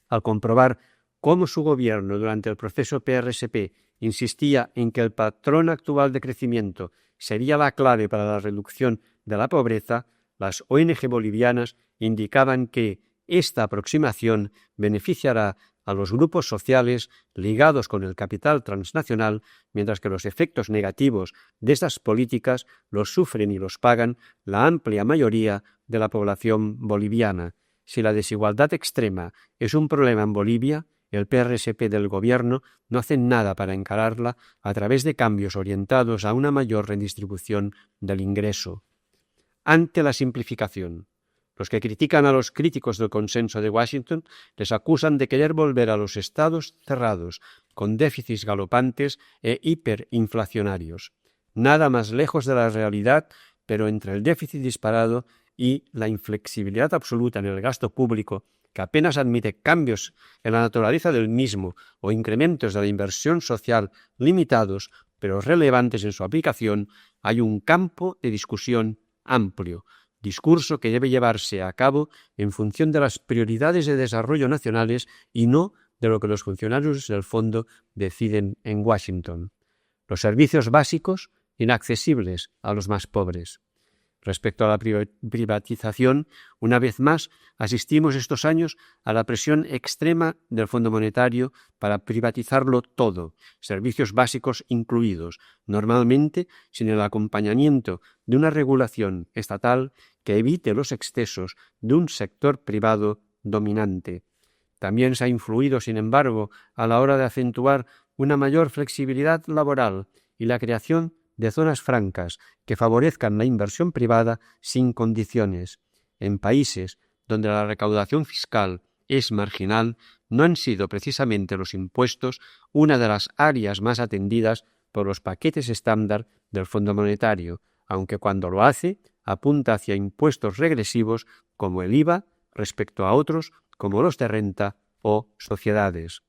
Al comprobar cómo su gobierno durante el proceso PRSP insistía en que el patrón actual de crecimiento sería la clave para la reducción de la pobreza, las ONG bolivianas indicaban que esta aproximación beneficiará a los grupos sociales ligados con el capital transnacional, mientras que los efectos negativos de estas políticas los sufren y los pagan la amplia mayoría de la población boliviana. Si la desigualdad extrema es un problema en Bolivia, el PRSP del gobierno no hace nada para encararla a través de cambios orientados a una mayor redistribución del ingreso. Ante la simplificación, los que critican a los críticos del consenso de Washington les acusan de querer volver a los estados cerrados, con déficits galopantes e hiperinflacionarios. Nada más lejos de la realidad, pero entre el déficit disparado y la inflexibilidad absoluta en el gasto público, que apenas admite cambios en la naturaleza del mismo o incrementos de la inversión social limitados, pero relevantes en su aplicación, hay un campo de discusión amplio, discurso que debe llevarse a cabo en función de las prioridades de desarrollo nacionales y no de lo que los funcionarios del fondo deciden en Washington. Los servicios básicos inaccesibles a los más pobres. Respecto a la privatización, una vez más asistimos estos años a la presión extrema del Fondo Monetario para privatizarlo todo, servicios básicos incluidos, normalmente sin el acompañamiento de una regulación estatal que evite los excesos de un sector privado dominante. También se ha influido, sin embargo, a la hora de acentuar una mayor flexibilidad laboral y la creación de zonas francas que favorezcan la inversión privada sin condiciones. En países donde la recaudación fiscal es marginal, no han sido precisamente los impuestos una de las áreas más atendidas por los paquetes estándar del Fondo Monetario, aunque cuando lo hace apunta hacia impuestos regresivos como el IVA respecto a otros como los de renta o sociedades.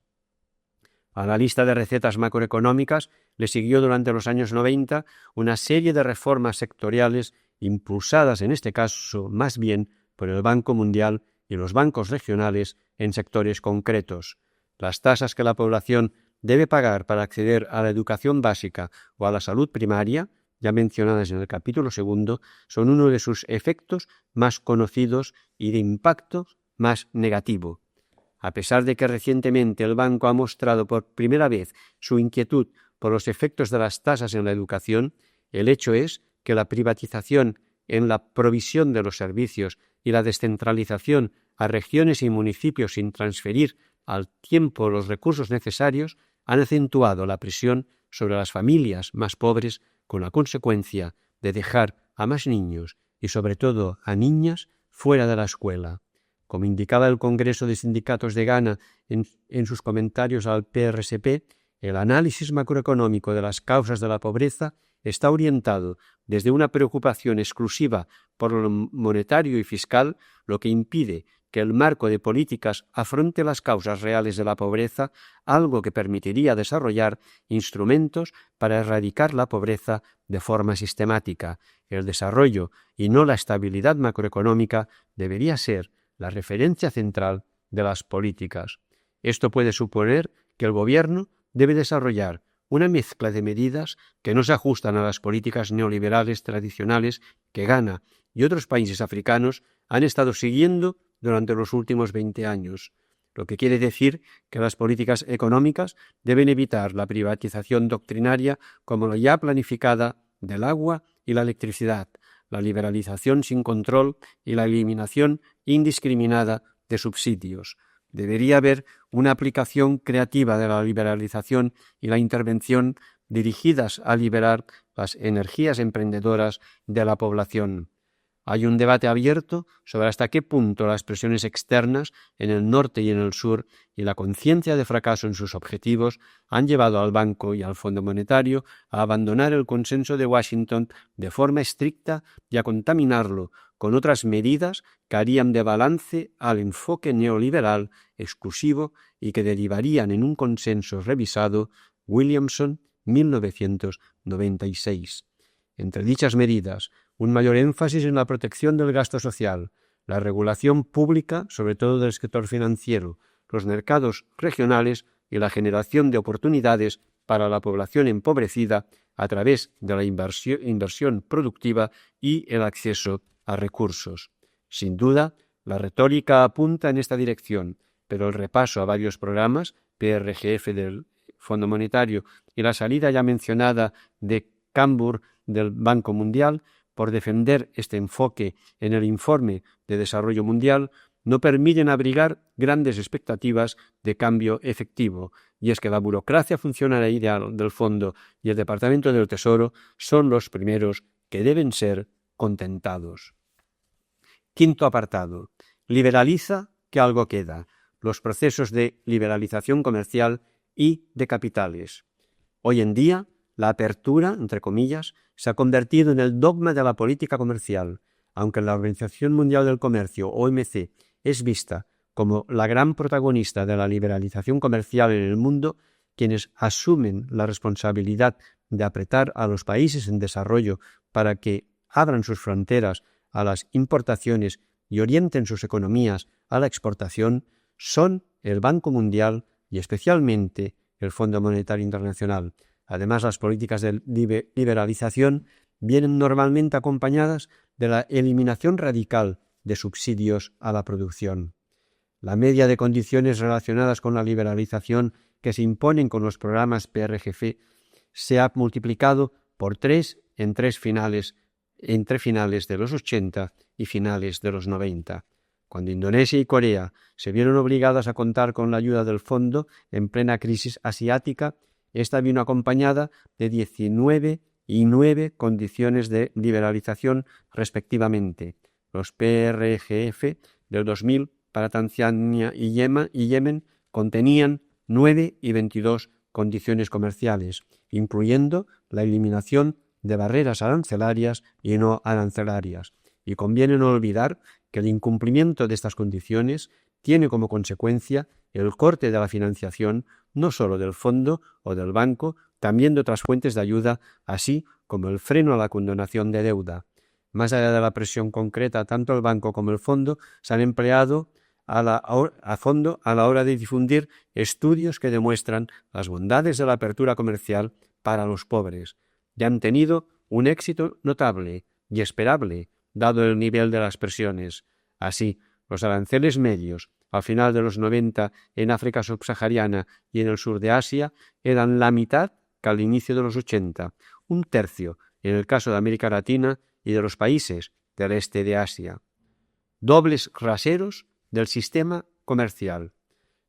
A la lista de recetas macroeconómicas le siguió durante los años 90 una serie de reformas sectoriales impulsadas en este caso más bien por el Banco Mundial y los bancos regionales en sectores concretos. Las tasas que la población debe pagar para acceder a la educación básica o a la salud primaria, ya mencionadas en el capítulo 2, son uno de sus efectos más conocidos y de impacto más negativo. A pesar de que recientemente el banco ha mostrado por primera vez su inquietud por los efectos de las tasas en la educación, el hecho es que la privatización en la provisión de los servicios y la descentralización a regiones y municipios sin transferir al tiempo los recursos necesarios han acentuado la presión sobre las familias más pobres, con la consecuencia de dejar a más niños y sobre todo a niñas fuera de la escuela. Como indicaba el Congreso de Sindicatos de Ghana en sus comentarios al PRSP, el análisis macroeconómico de las causas de la pobreza está orientado desde una preocupación exclusiva por lo monetario y fiscal, lo que impide que el marco de políticas afronte las causas reales de la pobreza, algo que permitiría desarrollar instrumentos para erradicar la pobreza de forma sistemática. El desarrollo y no la estabilidad macroeconómica debería ser la referencia central de las políticas. Esto puede suponer que el gobierno debe desarrollar una mezcla de medidas que no se ajustan a las políticas neoliberales tradicionales que Ghana y otros países africanos han estado siguiendo durante los últimos 20 años, lo que quiere decir que las políticas económicas deben evitar la privatización doctrinaria como la ya planificada del agua y la electricidad, la liberalización sin control y la eliminación indiscriminada de subsidios. Debería haber una aplicación creativa de la liberalización y la intervención dirigidas a liberar las energías emprendedoras de la población. Hay un debate abierto sobre hasta qué punto las presiones externas en el norte y en el sur y la conciencia de fracaso en sus objetivos han llevado al Banco y al Fondo Monetario a abandonar el consenso de Washington de forma estricta y a contaminarlo con otras medidas que harían de balance al enfoque neoliberal exclusivo y que derivarían en un consenso revisado, Williamson, 1996. Entre dichas medidas, un mayor énfasis en la protección del gasto social, la regulación pública, sobre todo del sector financiero, los mercados regionales y la generación de oportunidades para la población empobrecida a través de la inversión productiva y el acceso a recursos. Sin duda, la retórica apunta en esta dirección, pero el repaso a varios programas, PRGF del Fondo Monetario y la salida ya mencionada de Cambur del Banco Mundial por defender este enfoque en el Informe de Desarrollo Mundial, no permiten abrigar grandes expectativas de cambio efectivo, y es que la burocracia funcionaria del Fondo y el Departamento del Tesoro son los primeros que deben ser contentados. Quinto apartado. Liberaliza que algo queda. Los procesos de liberalización comercial y de capitales. Hoy en día, la apertura, entre comillas, se ha convertido en el dogma de la política comercial, aunque la Organización Mundial del Comercio, OMC, es vista como la gran protagonista de la liberalización comercial en el mundo. Quienes asumen la responsabilidad de apretar a los países en desarrollo para que abran sus fronteras a las importaciones y orienten sus economías a la exportación son el Banco Mundial y especialmente el Fondo Monetario Internacional. Además, las políticas de liberalización vienen normalmente acompañadas de la eliminación radical de subsidios a la producción. La media de condiciones relacionadas con la liberalización que se imponen con los programas PRGF se ha multiplicado por 3 entre finales de los 80 y finales de los 90. Cuando Indonesia y Corea se vieron obligadas a contar con la ayuda del fondo en plena crisis asiática, esta vino acompañada de 19 y 9 condiciones de liberalización respectivamente. Los PRGF del 2000 para Tanzania y Yemen contenían 9 y 22 condiciones comerciales, incluyendo la eliminación de barreras arancelarias y no arancelarias. Y conviene no olvidar que el incumplimiento de estas condiciones tiene como consecuencia el corte de la financiación no solo del fondo o del banco, también de otras fuentes de ayuda, así como el freno a la condonación de deuda. Más allá de la presión concreta, tanto el banco como el fondo se han empleado a fondo a la hora de difundir estudios que demuestran las bondades de la apertura comercial para los pobres, y han tenido un éxito notable y esperable, dado el nivel de las presiones. Así, los aranceles medios al final de los 90 en África subsahariana y en el sur de Asia eran la mitad que al inicio de los 80, un tercio en el caso de América Latina y de los países del este de Asia. Dobles raseros del sistema comercial.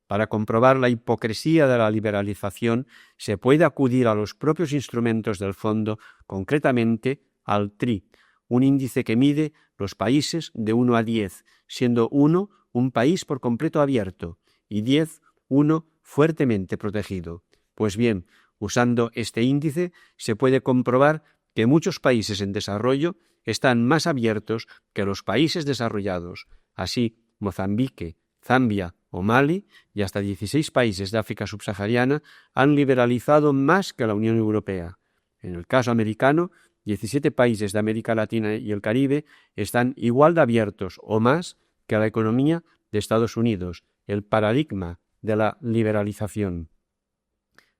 Para comprobar la hipocresía de la liberalización se puede acudir a los propios instrumentos del fondo, concretamente al TRI, un índice que mide los países de 1 a 10, siendo 1 un país por completo abierto y 10 uno fuertemente protegido. Pues bien, usando este índice se puede comprobar que muchos países en desarrollo están más abiertos que los países desarrollados. Así, Mozambique, Zambia o Mali y hasta 16 países de África subsahariana han liberalizado más que la Unión Europea. En el caso americano, 17 países de América Latina y el Caribe están igual de abiertos o más que la economía de Estados Unidos, el paradigma de la liberalización.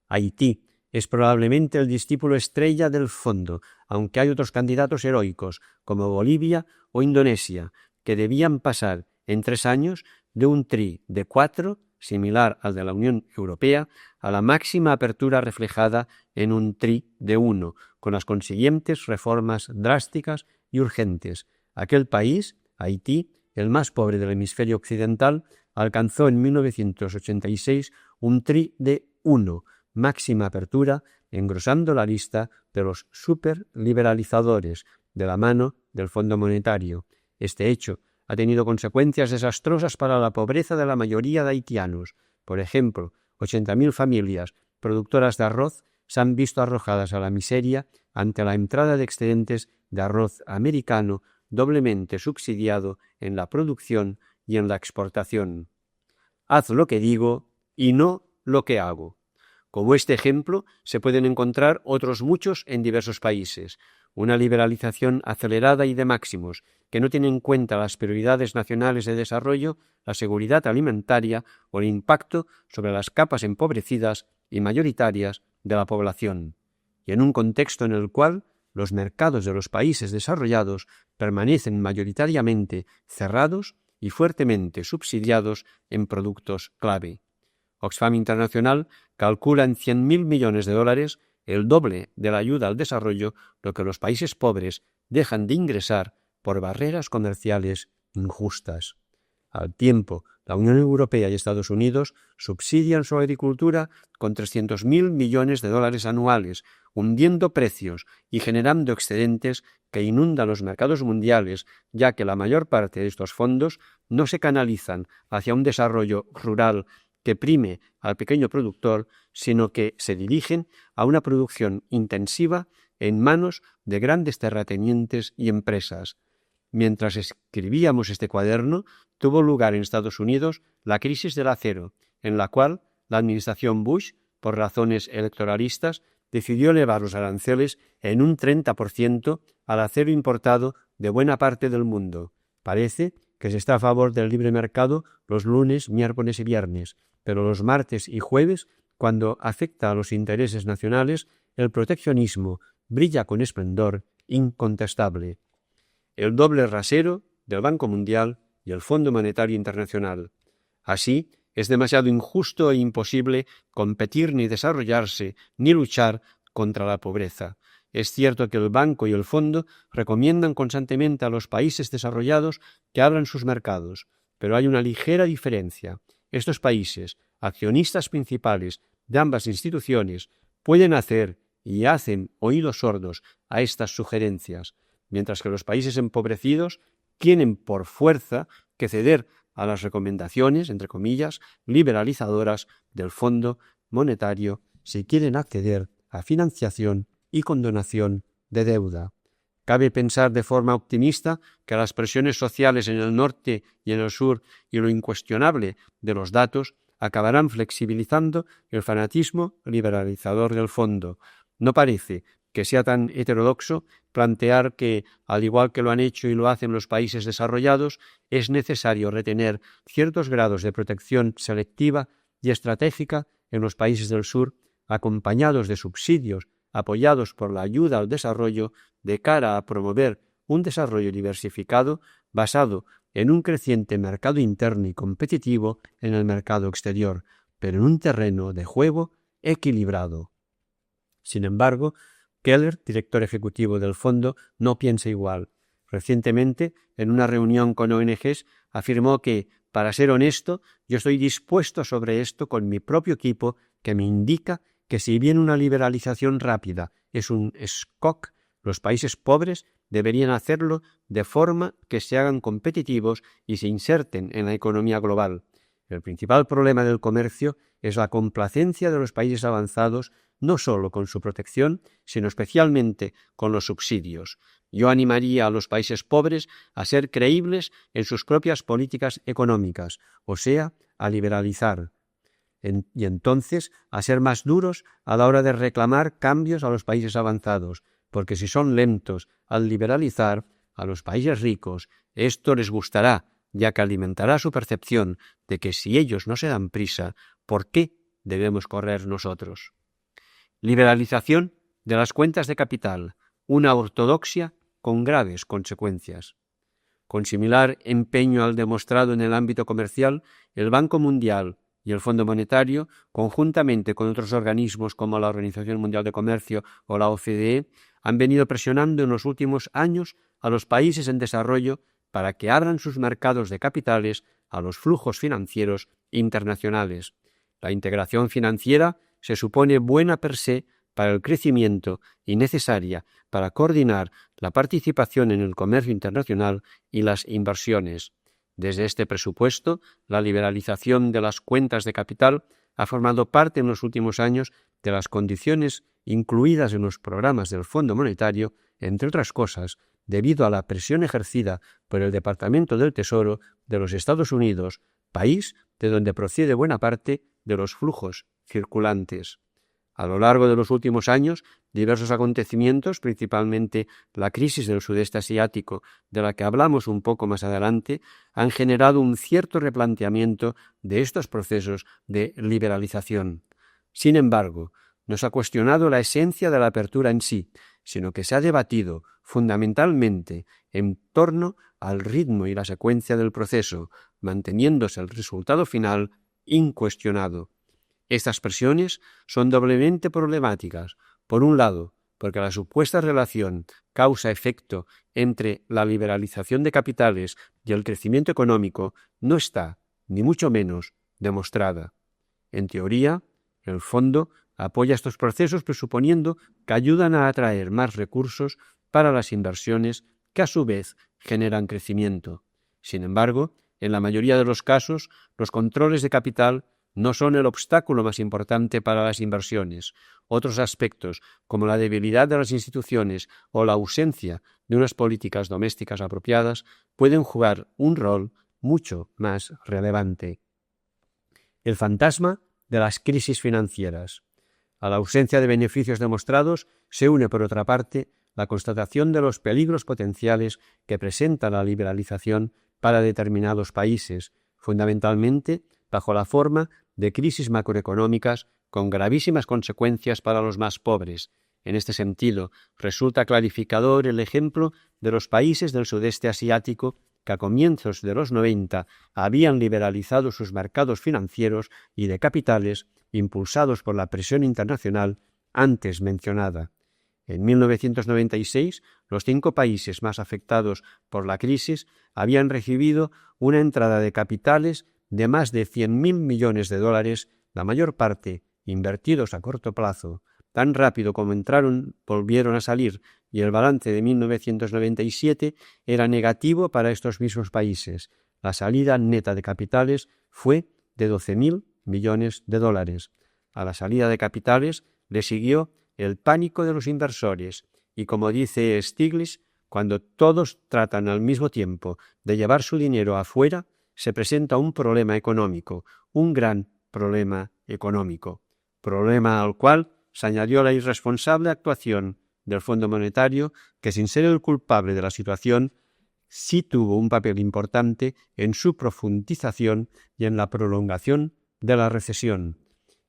Haití es probablemente el discípulo estrella del fondo, aunque hay otros candidatos heroicos, como Bolivia o Indonesia, que debían pasar en 3 años de un TRI de 4, similar al de la Unión Europea, a la máxima apertura reflejada en un TRI de 1, con las consiguientes reformas drásticas y urgentes. Aquel país, Haití, el más pobre del hemisferio occidental, alcanzó en 1986 un TRI de 1, máxima apertura, engrosando la lista de los superliberalizadores de la mano del Fondo Monetario. Este hecho ha tenido consecuencias desastrosas para la pobreza de la mayoría de haitianos. Por ejemplo, 80.000 familias productoras de arroz se han visto arrojadas a la miseria ante la entrada de excedentes de arroz americano doblemente subsidiado en la producción y en la exportación. Haz lo que digo y no lo que hago. Como este ejemplo, se pueden encontrar otros muchos en diversos países. una liberalización acelerada y de máximos, que no tiene en cuenta las prioridades nacionales de desarrollo, la seguridad alimentaria o el impacto sobre las capas empobrecidas y mayoritarias de la población, y en un contexto en el cual los mercados de los países desarrollados permanecen mayoritariamente cerrados y fuertemente subsidiados en productos clave. Oxfam Internacional calcula en 100.000 millones de dólares, el doble de la ayuda al desarrollo, lo que los países pobres dejan de ingresar por barreras comerciales injustas. Al tiempo, la Unión Europea y Estados Unidos subsidian su agricultura con 300.000 millones de dólares anuales, hundiendo precios y generando excedentes que inundan los mercados mundiales, ya que la mayor parte de estos fondos no se canalizan hacia un desarrollo rural que prime al pequeño productor, sino que se dirigen a una producción intensiva en manos de grandes terratenientes y empresas. Mientras escribíamos este cuaderno, tuvo lugar en Estados Unidos la crisis del acero, en la cual la administración Bush, por razones electoralistas, decidió elevar los aranceles en un 30% al acero importado de buena parte del mundo. Parece que se está a favor del libre mercado los lunes, miércoles y viernes, pero los martes y jueves, cuando afecta a los intereses nacionales, el proteccionismo brilla con esplendor incontestable. El doble rasero del Banco Mundial y el Fondo Monetario Internacional. Así, es demasiado injusto e imposible competir ni desarrollarse ni luchar contra la pobreza. Es cierto que el Banco y el Fondo recomiendan constantemente a los países desarrollados que abran sus mercados, pero hay una ligera diferencia. Estos países, accionistas principales de ambas instituciones, pueden hacer y hacen oídos sordos a estas sugerencias, mientras que los países empobrecidos tienen por fuerza que ceder a las recomendaciones, entre comillas, liberalizadoras del Fondo Monetario si quieren acceder a financiación y condonación de deuda. Cabe pensar de forma optimista que las presiones sociales en el norte y en el sur y lo incuestionable de los datos acabarán flexibilizando el fanatismo liberalizador del fondo. No parece que sea tan heterodoxo plantear que, al igual que lo han hecho y lo hacen los países desarrollados, es necesario retener ciertos grados de protección selectiva y estratégica en los países del sur, acompañados de subsidios apoyados por la ayuda al desarrollo de cara a promover un desarrollo diversificado basado en un creciente mercado interno y competitivo en el mercado exterior, pero en un terreno de juego equilibrado. Sin embargo, Keller, director ejecutivo del fondo, no piensa igual. Recientemente, en una reunión con ONGs, afirmó que, para ser honesto, yo estoy dispuesto sobre esto con mi propio equipo, que me indica que si bien una liberalización rápida es un SCOC, los países pobres deberían hacerlo de forma que se hagan competitivos y se inserten en la economía global. El principal problema del comercio es la complacencia de los países avanzados, no solo con su protección, sino especialmente con los subsidios. Yo animaría a los países pobres a ser creíbles en sus propias políticas económicas, o sea, a liberalizar, y entonces a ser más duros a la hora de reclamar cambios a los países avanzados, porque si son lentos al liberalizar, a los países ricos esto les gustará, ya que alimentará su percepción de que si ellos no se dan prisa, ¿por qué debemos correr nosotros? Liberalización de las cuentas de capital, una ortodoxia con graves consecuencias. Con similar empeño al demostrado en el ámbito comercial, el Banco Mundial y el Fondo Monetario, conjuntamente con otros organismos como la Organización Mundial de Comercio o la OCDE, han venido presionando en los últimos años a los países en desarrollo para que abran sus mercados de capitales a los flujos financieros internacionales. La integración financiera se supone buena per se para el crecimiento y necesaria para coordinar la participación en el comercio internacional y las inversiones. Desde este presupuesto, la liberalización de las cuentas de capital ha formado parte en los últimos años de las condiciones incluidas en los programas del Fondo Monetario, entre otras cosas, debido a la presión ejercida por el Departamento del Tesoro de los Estados Unidos, país de donde procede buena parte de los flujos circulantes. A lo largo de los últimos años, diversos acontecimientos, principalmente la crisis del sudeste asiático, de la que hablamos un poco más adelante, han generado un cierto replanteamiento de estos procesos de liberalización. Sin embargo, no se ha cuestionado la esencia de la apertura en sí, sino que se ha debatido fundamentalmente en torno al ritmo y la secuencia del proceso, manteniéndose el resultado final incuestionado. Estas presiones son doblemente problemáticas. Por un lado, porque la supuesta relación causa-efecto entre la liberalización de capitales y el crecimiento económico no está, ni mucho menos, demostrada. En teoría, el fondo apoya estos procesos presuponiendo que ayudan a atraer más recursos para las inversiones que a su vez generan crecimiento. Sin embargo, en la mayoría de los casos, los controles de capital no son el obstáculo más importante para las inversiones. Otros aspectos, como la debilidad de las instituciones o la ausencia de unas políticas domésticas apropiadas, pueden jugar un rol mucho más relevante. El fantasma de las crisis financieras. A la ausencia de beneficios demostrados se une, por otra parte, la constatación de los peligros potenciales que presenta la liberalización para determinados países, fundamentalmente bajo la forma de crisis macroeconómicas con gravísimas consecuencias para los más pobres. En este sentido, resulta clarificador el ejemplo de los países del sudeste asiático que a comienzos de los 90 habían liberalizado sus mercados financieros y de capitales, impulsados por la presión internacional antes mencionada. En 1996, los 5 países más afectados por la crisis habían recibido una entrada de capitales de más de 100.000 millones de dólares, la mayor parte invertidos a corto plazo. Tan rápido como entraron, volvieron a salir, y el balance de 1997 era negativo para estos mismos países. La salida neta de capitales fue de 12.000 millones de dólares. A la salida de capitales le siguió el pánico de los inversores, y como dice Stiglitz, cuando todos tratan al mismo tiempo de llevar su dinero afuera, se presenta un problema económico, un gran problema económico, problema al cual se añadió la irresponsable actuación del Fondo Monetario, que sin ser el culpable de la situación, sí tuvo un papel importante en su profundización y en la prolongación de la recesión.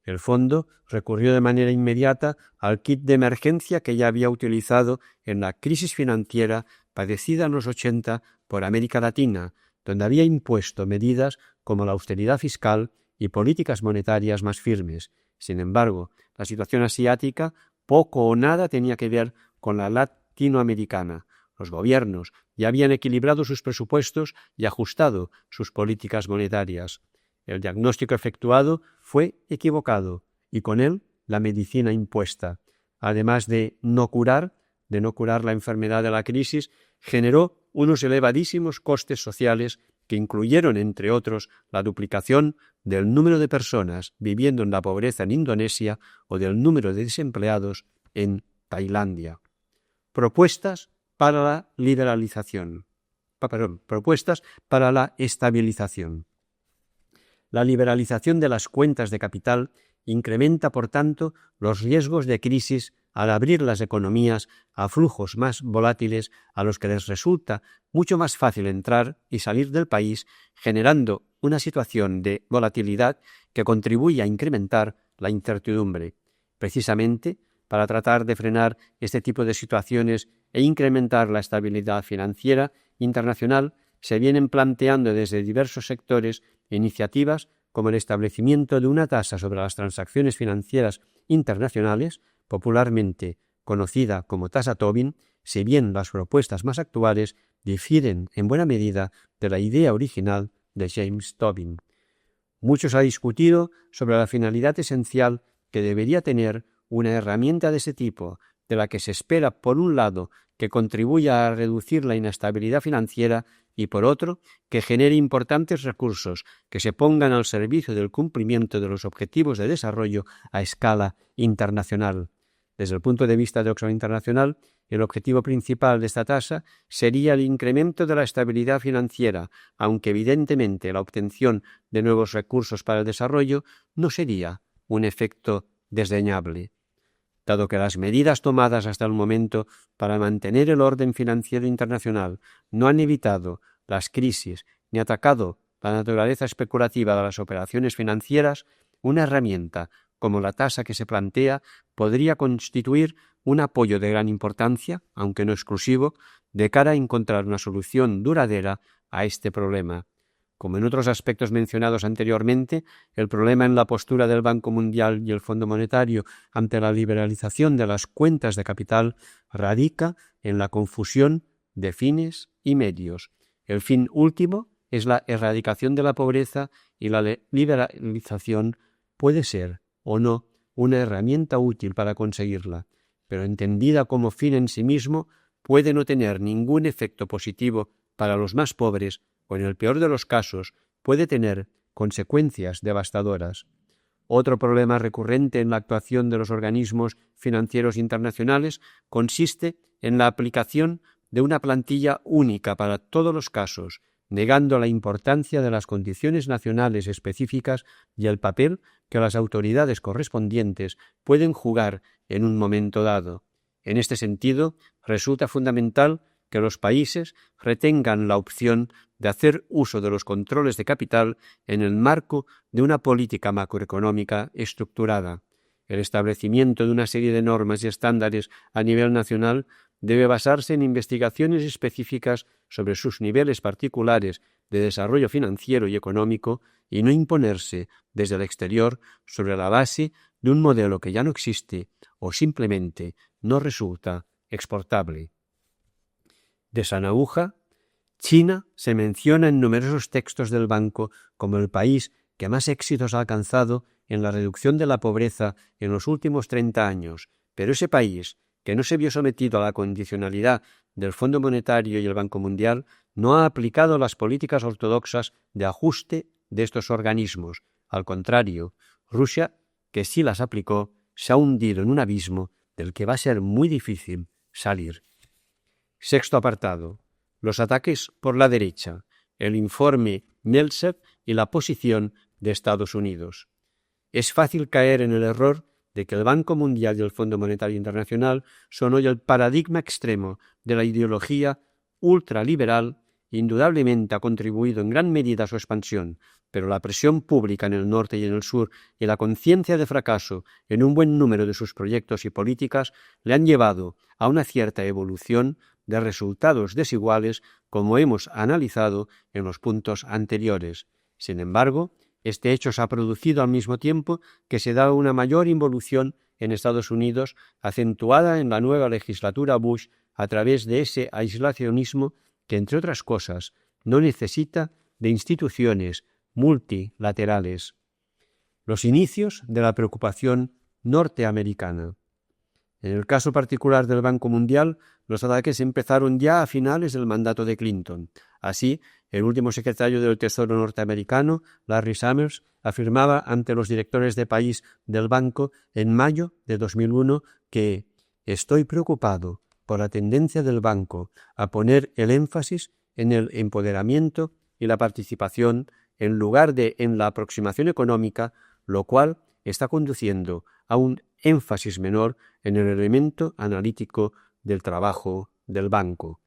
El fondo recurrió de manera inmediata al kit de emergencia que ya había utilizado en la crisis financiera padecida en los 80 por América Latina, donde había impuesto medidas como la austeridad fiscal y políticas monetarias más firmes. Sin embargo, la situación asiática poco o nada tenía que ver con la latinoamericana. Los gobiernos ya habían equilibrado sus presupuestos y ajustado sus políticas monetarias. El diagnóstico efectuado fue equivocado y con él la medicina impuesta, además de no curar la enfermedad de la crisis, generó unos elevadísimos costes sociales que incluyeron, entre otros, la duplicación del número de personas viviendo en la pobreza en Indonesia o del número de desempleados en Tailandia. Propuestas para la liberalización. Propuestas para la estabilización. La liberalización de las cuentas de capital incrementa, por tanto, los riesgos de crisis al abrir las economías a flujos más volátiles a los que les resulta mucho más fácil entrar y salir del país, generando una situación de volatilidad que contribuye a incrementar la incertidumbre. Precisamente, para tratar de frenar este tipo de situaciones e incrementar la estabilidad financiera internacional, se vienen planteando desde diversos sectores iniciativas como el establecimiento de una tasa sobre las transacciones financieras internacionales, popularmente conocida como tasa Tobin, si bien las propuestas más actuales difieren en buena medida de la idea original de James Tobin. Mucho se ha discutido sobre la finalidad esencial que debería tener una herramienta de ese tipo, de la que se espera, por un lado, que contribuya a reducir la inestabilidad financiera y, por otro, que genere importantes recursos que se pongan al servicio del cumplimiento de los objetivos de desarrollo a escala internacional. Desde el punto de vista de Oxfam Internacional, el objetivo principal de esta tasa sería el incremento de la estabilidad financiera, aunque evidentemente la obtención de nuevos recursos para el desarrollo no sería un efecto desdeñable. dado que las medidas tomadas hasta el momento para mantener el orden financiero internacional no han evitado las crisis ni atacado la naturaleza especulativa de las operaciones financieras, una herramienta como la tasa que se plantea podría constituir un apoyo de gran importancia, aunque no exclusivo, de cara a encontrar una solución duradera a este problema. Como en otros aspectos mencionados anteriormente, el problema en la postura del Banco Mundial y el Fondo Monetario ante la liberalización de las cuentas de capital radica en la confusión de fines y medios. El fin último es la erradicación de la pobreza y la liberalización puede ser o no una herramienta útil para conseguirla, pero entendida como fin en sí mismo puede no tener ningún efecto positivo para los más pobres o, en el peor de los casos, puede tener consecuencias devastadoras. Otro problema recurrente en la actuación de los organismos financieros internacionales consiste en la aplicación de una plantilla única para todos los casos, negando la importancia de las condiciones nacionales específicas y el papel que las autoridades correspondientes pueden jugar en un momento dado. En este sentido, resulta fundamental que los países retengan la opción de hacer uso de los controles de capital en el marco de una política macroeconómica estructurada. El establecimiento de una serie de normas y estándares a nivel nacional debe basarse en investigaciones específicas sobre sus niveles particulares de desarrollo financiero y económico y no imponerse desde el exterior sobre la base de un modelo que ya no existe o simplemente no resulta exportable. De San Aguja, China se menciona en numerosos textos del banco como el país que más éxitos ha alcanzado en la reducción de la pobreza en los últimos 30 años, pero ese país, que no se vio sometido a la condicionalidad del Fondo Monetario y el Banco Mundial, no ha aplicado las políticas ortodoxas de ajuste de estos organismos. Al contrario, Rusia, que sí las aplicó, se ha hundido en un abismo del que va a ser muy difícil salir. Sexto apartado. Los ataques por la derecha, el informe Meltzer y la posición de Estados Unidos. Es fácil caer en el error de que el Banco Mundial y el Fondo Monetario Internacional son hoy el paradigma extremo de la ideología ultraliberal. Indudablemente ha contribuido en gran medida a su expansión, pero la presión pública en el norte y en el sur y la conciencia de fracaso en un buen número de sus proyectos y políticas le han llevado a una cierta evolución de resultados desiguales, como hemos analizado en los puntos anteriores. Sin embargo, este hecho se ha producido al mismo tiempo que se da una mayor involución en Estados Unidos, acentuada en la nueva legislatura Bush a través de ese aislacionismo que, entre otras cosas, no necesita de instituciones multilaterales. Los inicios de la preocupación norteamericana. En el caso particular del Banco Mundial, los ataques empezaron ya a finales del mandato de Clinton. Así, el último secretario del Tesoro norteamericano, Larry Summers, afirmaba ante los directores de país del banco en mayo de 2001 que «estoy preocupado por la tendencia del banco a poner el énfasis en el empoderamiento y la participación en lugar de en la aproximación económica, lo cual está conduciendo a un énfasis menor en el elemento analítico del trabajo del banco».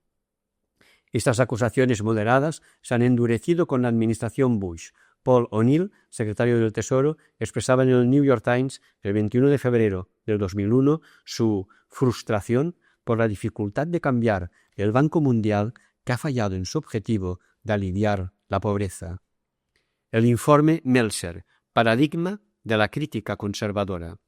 Estas acusaciones moderadas se han endurecido con la administración Bush. Paul O'Neill, secretario del Tesoro, expresaba en el New York Times el 21 de febrero del 2001 su frustración por la dificultad de cambiar el Banco Mundial, que ha fallado en su objetivo de aliviar la pobreza. El informe Meltzer, paradigma de la crítica conservadora.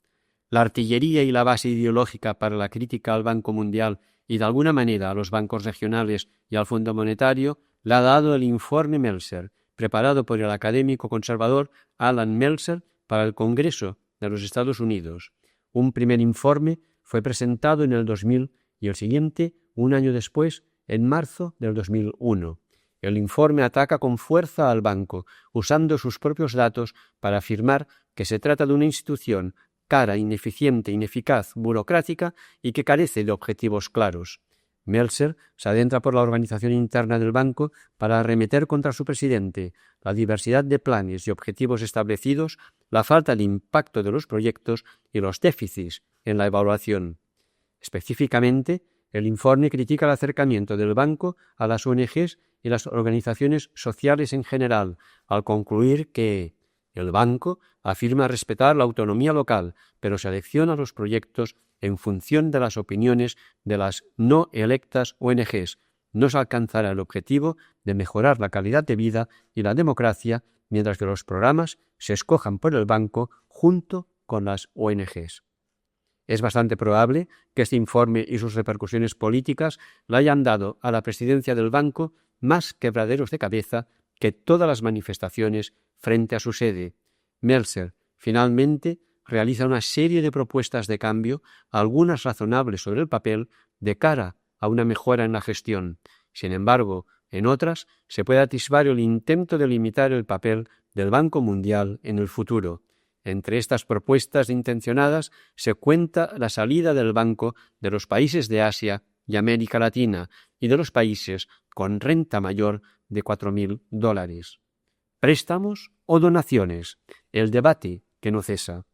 La artillería y la base ideológica para la crítica al Banco Mundial y de alguna manera a los bancos regionales y al Fondo Monetario la ha dado el informe Meltzer, preparado por el académico conservador Alan Meltzer para el Congreso de los Estados Unidos. Un primer informe fue presentado en el 2000 y el siguiente, un año después, en marzo del 2001. El informe ataca con fuerza al banco, usando sus propios datos para afirmar que se trata de una institución cara, ineficiente, ineficaz, burocrática y que carece de objetivos claros. Meltzer se adentra por la organización interna del banco para arremeter contra su presidente, la diversidad de planes y objetivos establecidos, la falta de impacto de los proyectos y los déficits en la evaluación. Específicamente, el informe critica el acercamiento del banco a las ONGs y las organizaciones sociales en general, al concluir que el banco afirma respetar la autonomía local, pero selecciona los proyectos en función de las opiniones de las no electas ONGs. No se alcanzará el objetivo de mejorar la calidad de vida y la democracia mientras que los programas se escojan por el banco junto con las ONGs. Es bastante probable que este informe y sus repercusiones políticas le hayan dado a la presidencia del banco más quebraderos de cabeza que todas las manifestaciones frente a su sede. Meltzer, finalmente, realiza una serie de propuestas de cambio, algunas razonables sobre el papel, de cara a una mejora en la gestión. Sin embargo, en otras se puede atisbar el intento de limitar el papel del Banco Mundial en el futuro. Entre estas propuestas intencionadas se cuenta la salida del banco de los países de Asia y América Latina y de los países con renta mayor de $4.000. ¿Préstamos o donaciones? El debate que no cesa.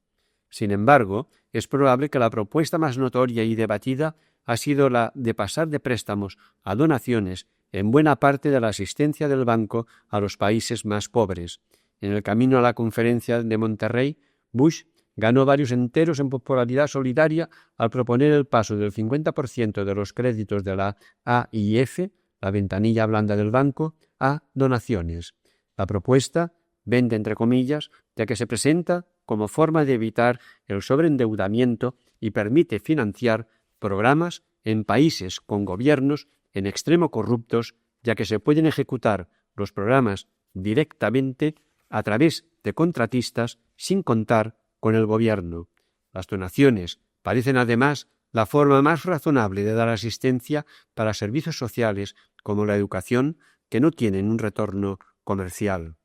Sin embargo, es probable que la propuesta más notoria y debatida ha sido la de pasar de préstamos a donaciones en buena parte de la asistencia del banco a los países más pobres. En el camino a la conferencia de Monterrey, Bush ganó varios enteros en popularidad solidaria al proponer el paso del 50% de los créditos de la AIF, la ventanilla blanda del banco, a donaciones. La propuesta vende entre comillas, ya que se presenta como forma de evitar el sobreendeudamiento y permite financiar programas en países con gobiernos en extremo corruptos, ya que se pueden ejecutar los programas directamente a través de contratistas sin contar con el gobierno. Las donaciones parecen además la forma más razonable de dar asistencia para servicios sociales como la educación que no tienen un retorno comercial.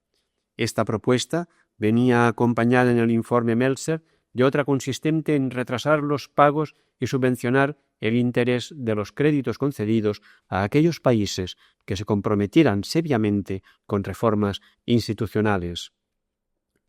Esta propuesta venía acompañada en el informe Meltzer de otra consistente en retrasar los pagos y subvencionar el interés de los créditos concedidos a aquellos países que se comprometieran seriamente con reformas institucionales.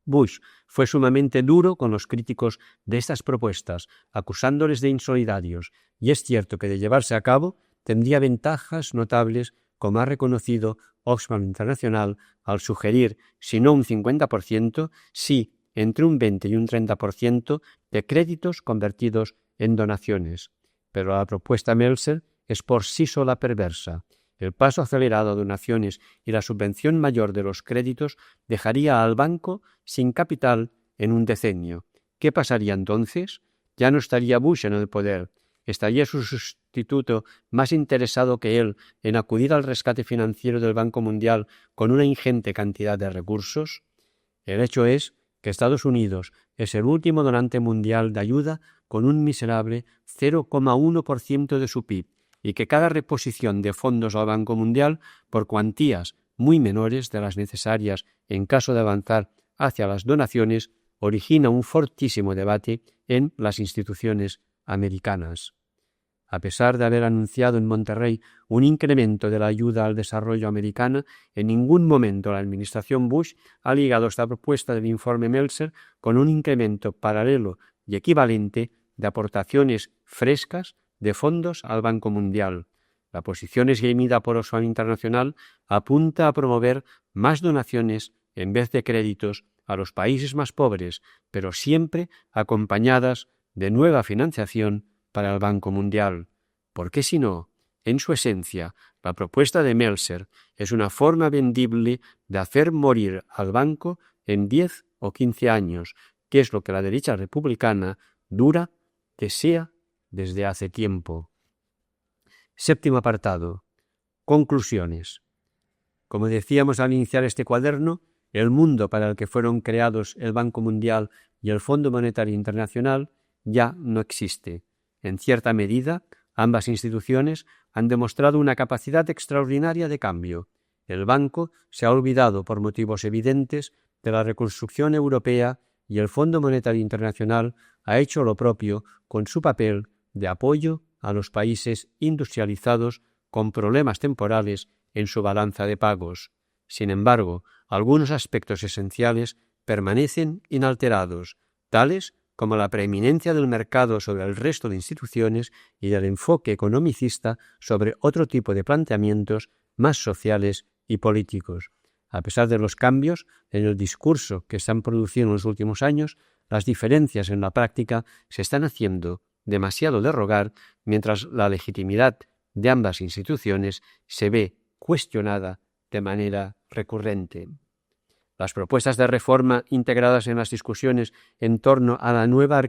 Bush fue sumamente duro con los críticos de estas propuestas, acusándoles de insolidarios, y es cierto que de llevarse a cabo tendría ventajas notables, como ha reconocido Oxfam Internacional al sugerir, si no un 50%, sí entre un 20 y un 30% de créditos convertidos en donaciones. Pero la propuesta Meltzer es por sí sola perversa. El paso acelerado a donaciones y la subvención mayor de los créditos dejaría al banco sin capital en un decenio. ¿Qué pasaría entonces? Ya no estaría Bush en el poder. ¿Estaría su sustituto más interesado que él en acudir al rescate financiero del Banco Mundial con una ingente cantidad de recursos? El hecho es que Estados Unidos es el último donante mundial de ayuda con un miserable 0,1% de su PIB y que cada reposición de fondos al Banco Mundial por cuantías muy menores de las necesarias en caso de avanzar hacia las donaciones origina un fortísimo debate en las instituciones americanas. A pesar de haber anunciado en Monterrey un incremento de la ayuda al desarrollo americana, en ningún momento la administración Bush ha ligado esta propuesta del informe Meltzer con un incremento paralelo y equivalente de aportaciones frescas de fondos al Banco Mundial. La posición esgrimida por Oxfam Internacional apunta a promover más donaciones en vez de créditos a los países más pobres, pero siempre acompañadas de nueva financiación para el Banco Mundial. ¿Por qué si no? En su esencia, la propuesta de Meltzer es una forma vendible de hacer morir al banco en 10 o 15 años, que es lo que la derecha republicana desea desde hace tiempo. Séptimo apartado. Conclusiones. Como decíamos al iniciar este cuaderno, el mundo para el que fueron creados el Banco Mundial y el Fondo Monetario Internacional ya no existe. En cierta medida, ambas instituciones han demostrado una capacidad extraordinaria de cambio. El banco se ha olvidado, por motivos evidentes, de la reconstrucción europea y el Fondo Monetario Internacional ha hecho lo propio con su papel de apoyo a los países industrializados con problemas temporales en su balanza de pagos. Sin embargo, algunos aspectos esenciales permanecen inalterados, tales como la preeminencia del mercado sobre el resto de instituciones y del enfoque economicista sobre otro tipo de planteamientos más sociales y políticos. A pesar de los cambios en el discurso que se han producido en los últimos años, las diferencias en la práctica se están haciendo demasiado de rogar, mientras la legitimidad de ambas instituciones se ve cuestionada de manera recurrente. Las propuestas de reforma integradas en las discusiones en torno a la nueva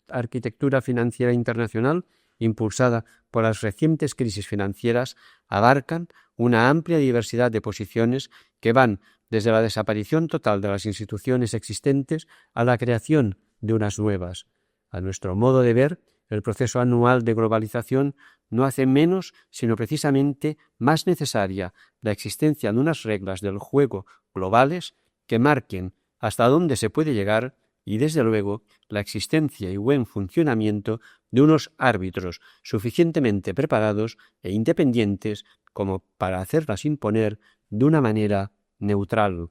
arquitectura financiera internacional, impulsada por las recientes crisis financieras, abarcan una amplia diversidad de posiciones que van desde la desaparición total de las instituciones existentes a la creación de unas nuevas. A nuestro modo de ver, el proceso anual de globalización no hace menos, sino precisamente más necesaria la existencia de unas reglas del juego globales que marquen hasta dónde se puede llegar y, desde luego, la existencia y buen funcionamiento de unos árbitros suficientemente preparados e independientes como para hacerlas imponer de una manera neutral.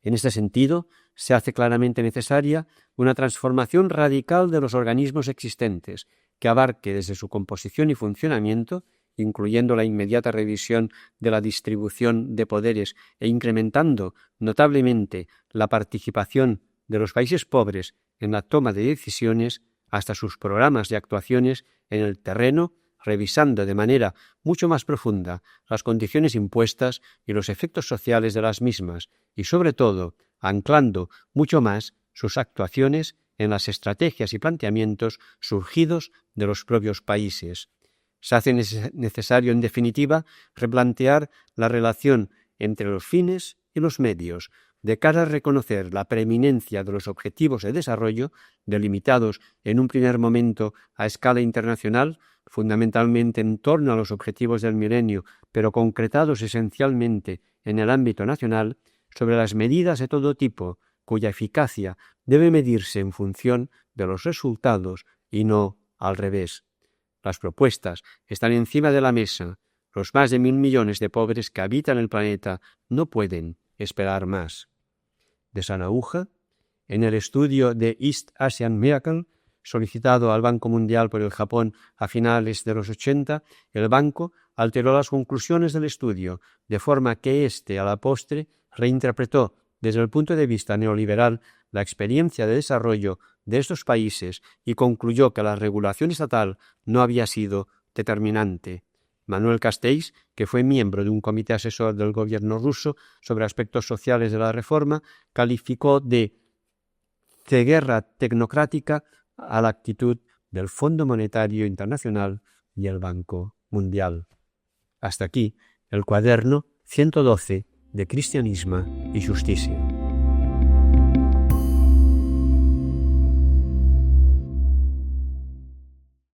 En este sentido, se hace claramente necesaria una transformación radical de los organismos existentes, que abarque desde su composición y funcionamiento, incluyendo la inmediata revisión de la distribución de poderes e incrementando notablemente la participación de los países pobres en la toma de decisiones, hasta sus programas de actuaciones en el terreno, revisando de manera mucho más profunda las condiciones impuestas y los efectos sociales de las mismas, y sobre todo anclando mucho más sus actuaciones en las estrategias y planteamientos surgidos de los propios países. Se hace necesario, en definitiva, replantear la relación entre los fines y los medios, de cara a reconocer la preeminencia de los objetivos de desarrollo, delimitados en un primer momento a escala internacional, fundamentalmente en torno a los objetivos del milenio, pero concretados esencialmente en el ámbito nacional, sobre las medidas de todo tipo, cuya eficacia debe medirse en función de los resultados y no al revés. Las propuestas están encima de la mesa. Los más de 1.000 millones de pobres que habitan el planeta no pueden esperar más. De Sanauja, en el estudio de East Asian Miracle, solicitado al Banco Mundial por el Japón a finales de los 80, el banco alteró las conclusiones del estudio, de forma que éste, a la postre, reinterpretó desde el punto de vista neoliberal la experiencia de desarrollo de estos países y concluyó que la regulación estatal no había sido determinante. Manuel Castells, que fue miembro de un comité asesor del gobierno ruso sobre aspectos sociales de la reforma, calificó de ceguera tecnocrática a la actitud del Fondo Monetario Internacional y el Banco Mundial. Hasta aquí el cuaderno 112 de Cristianisme y Justícia.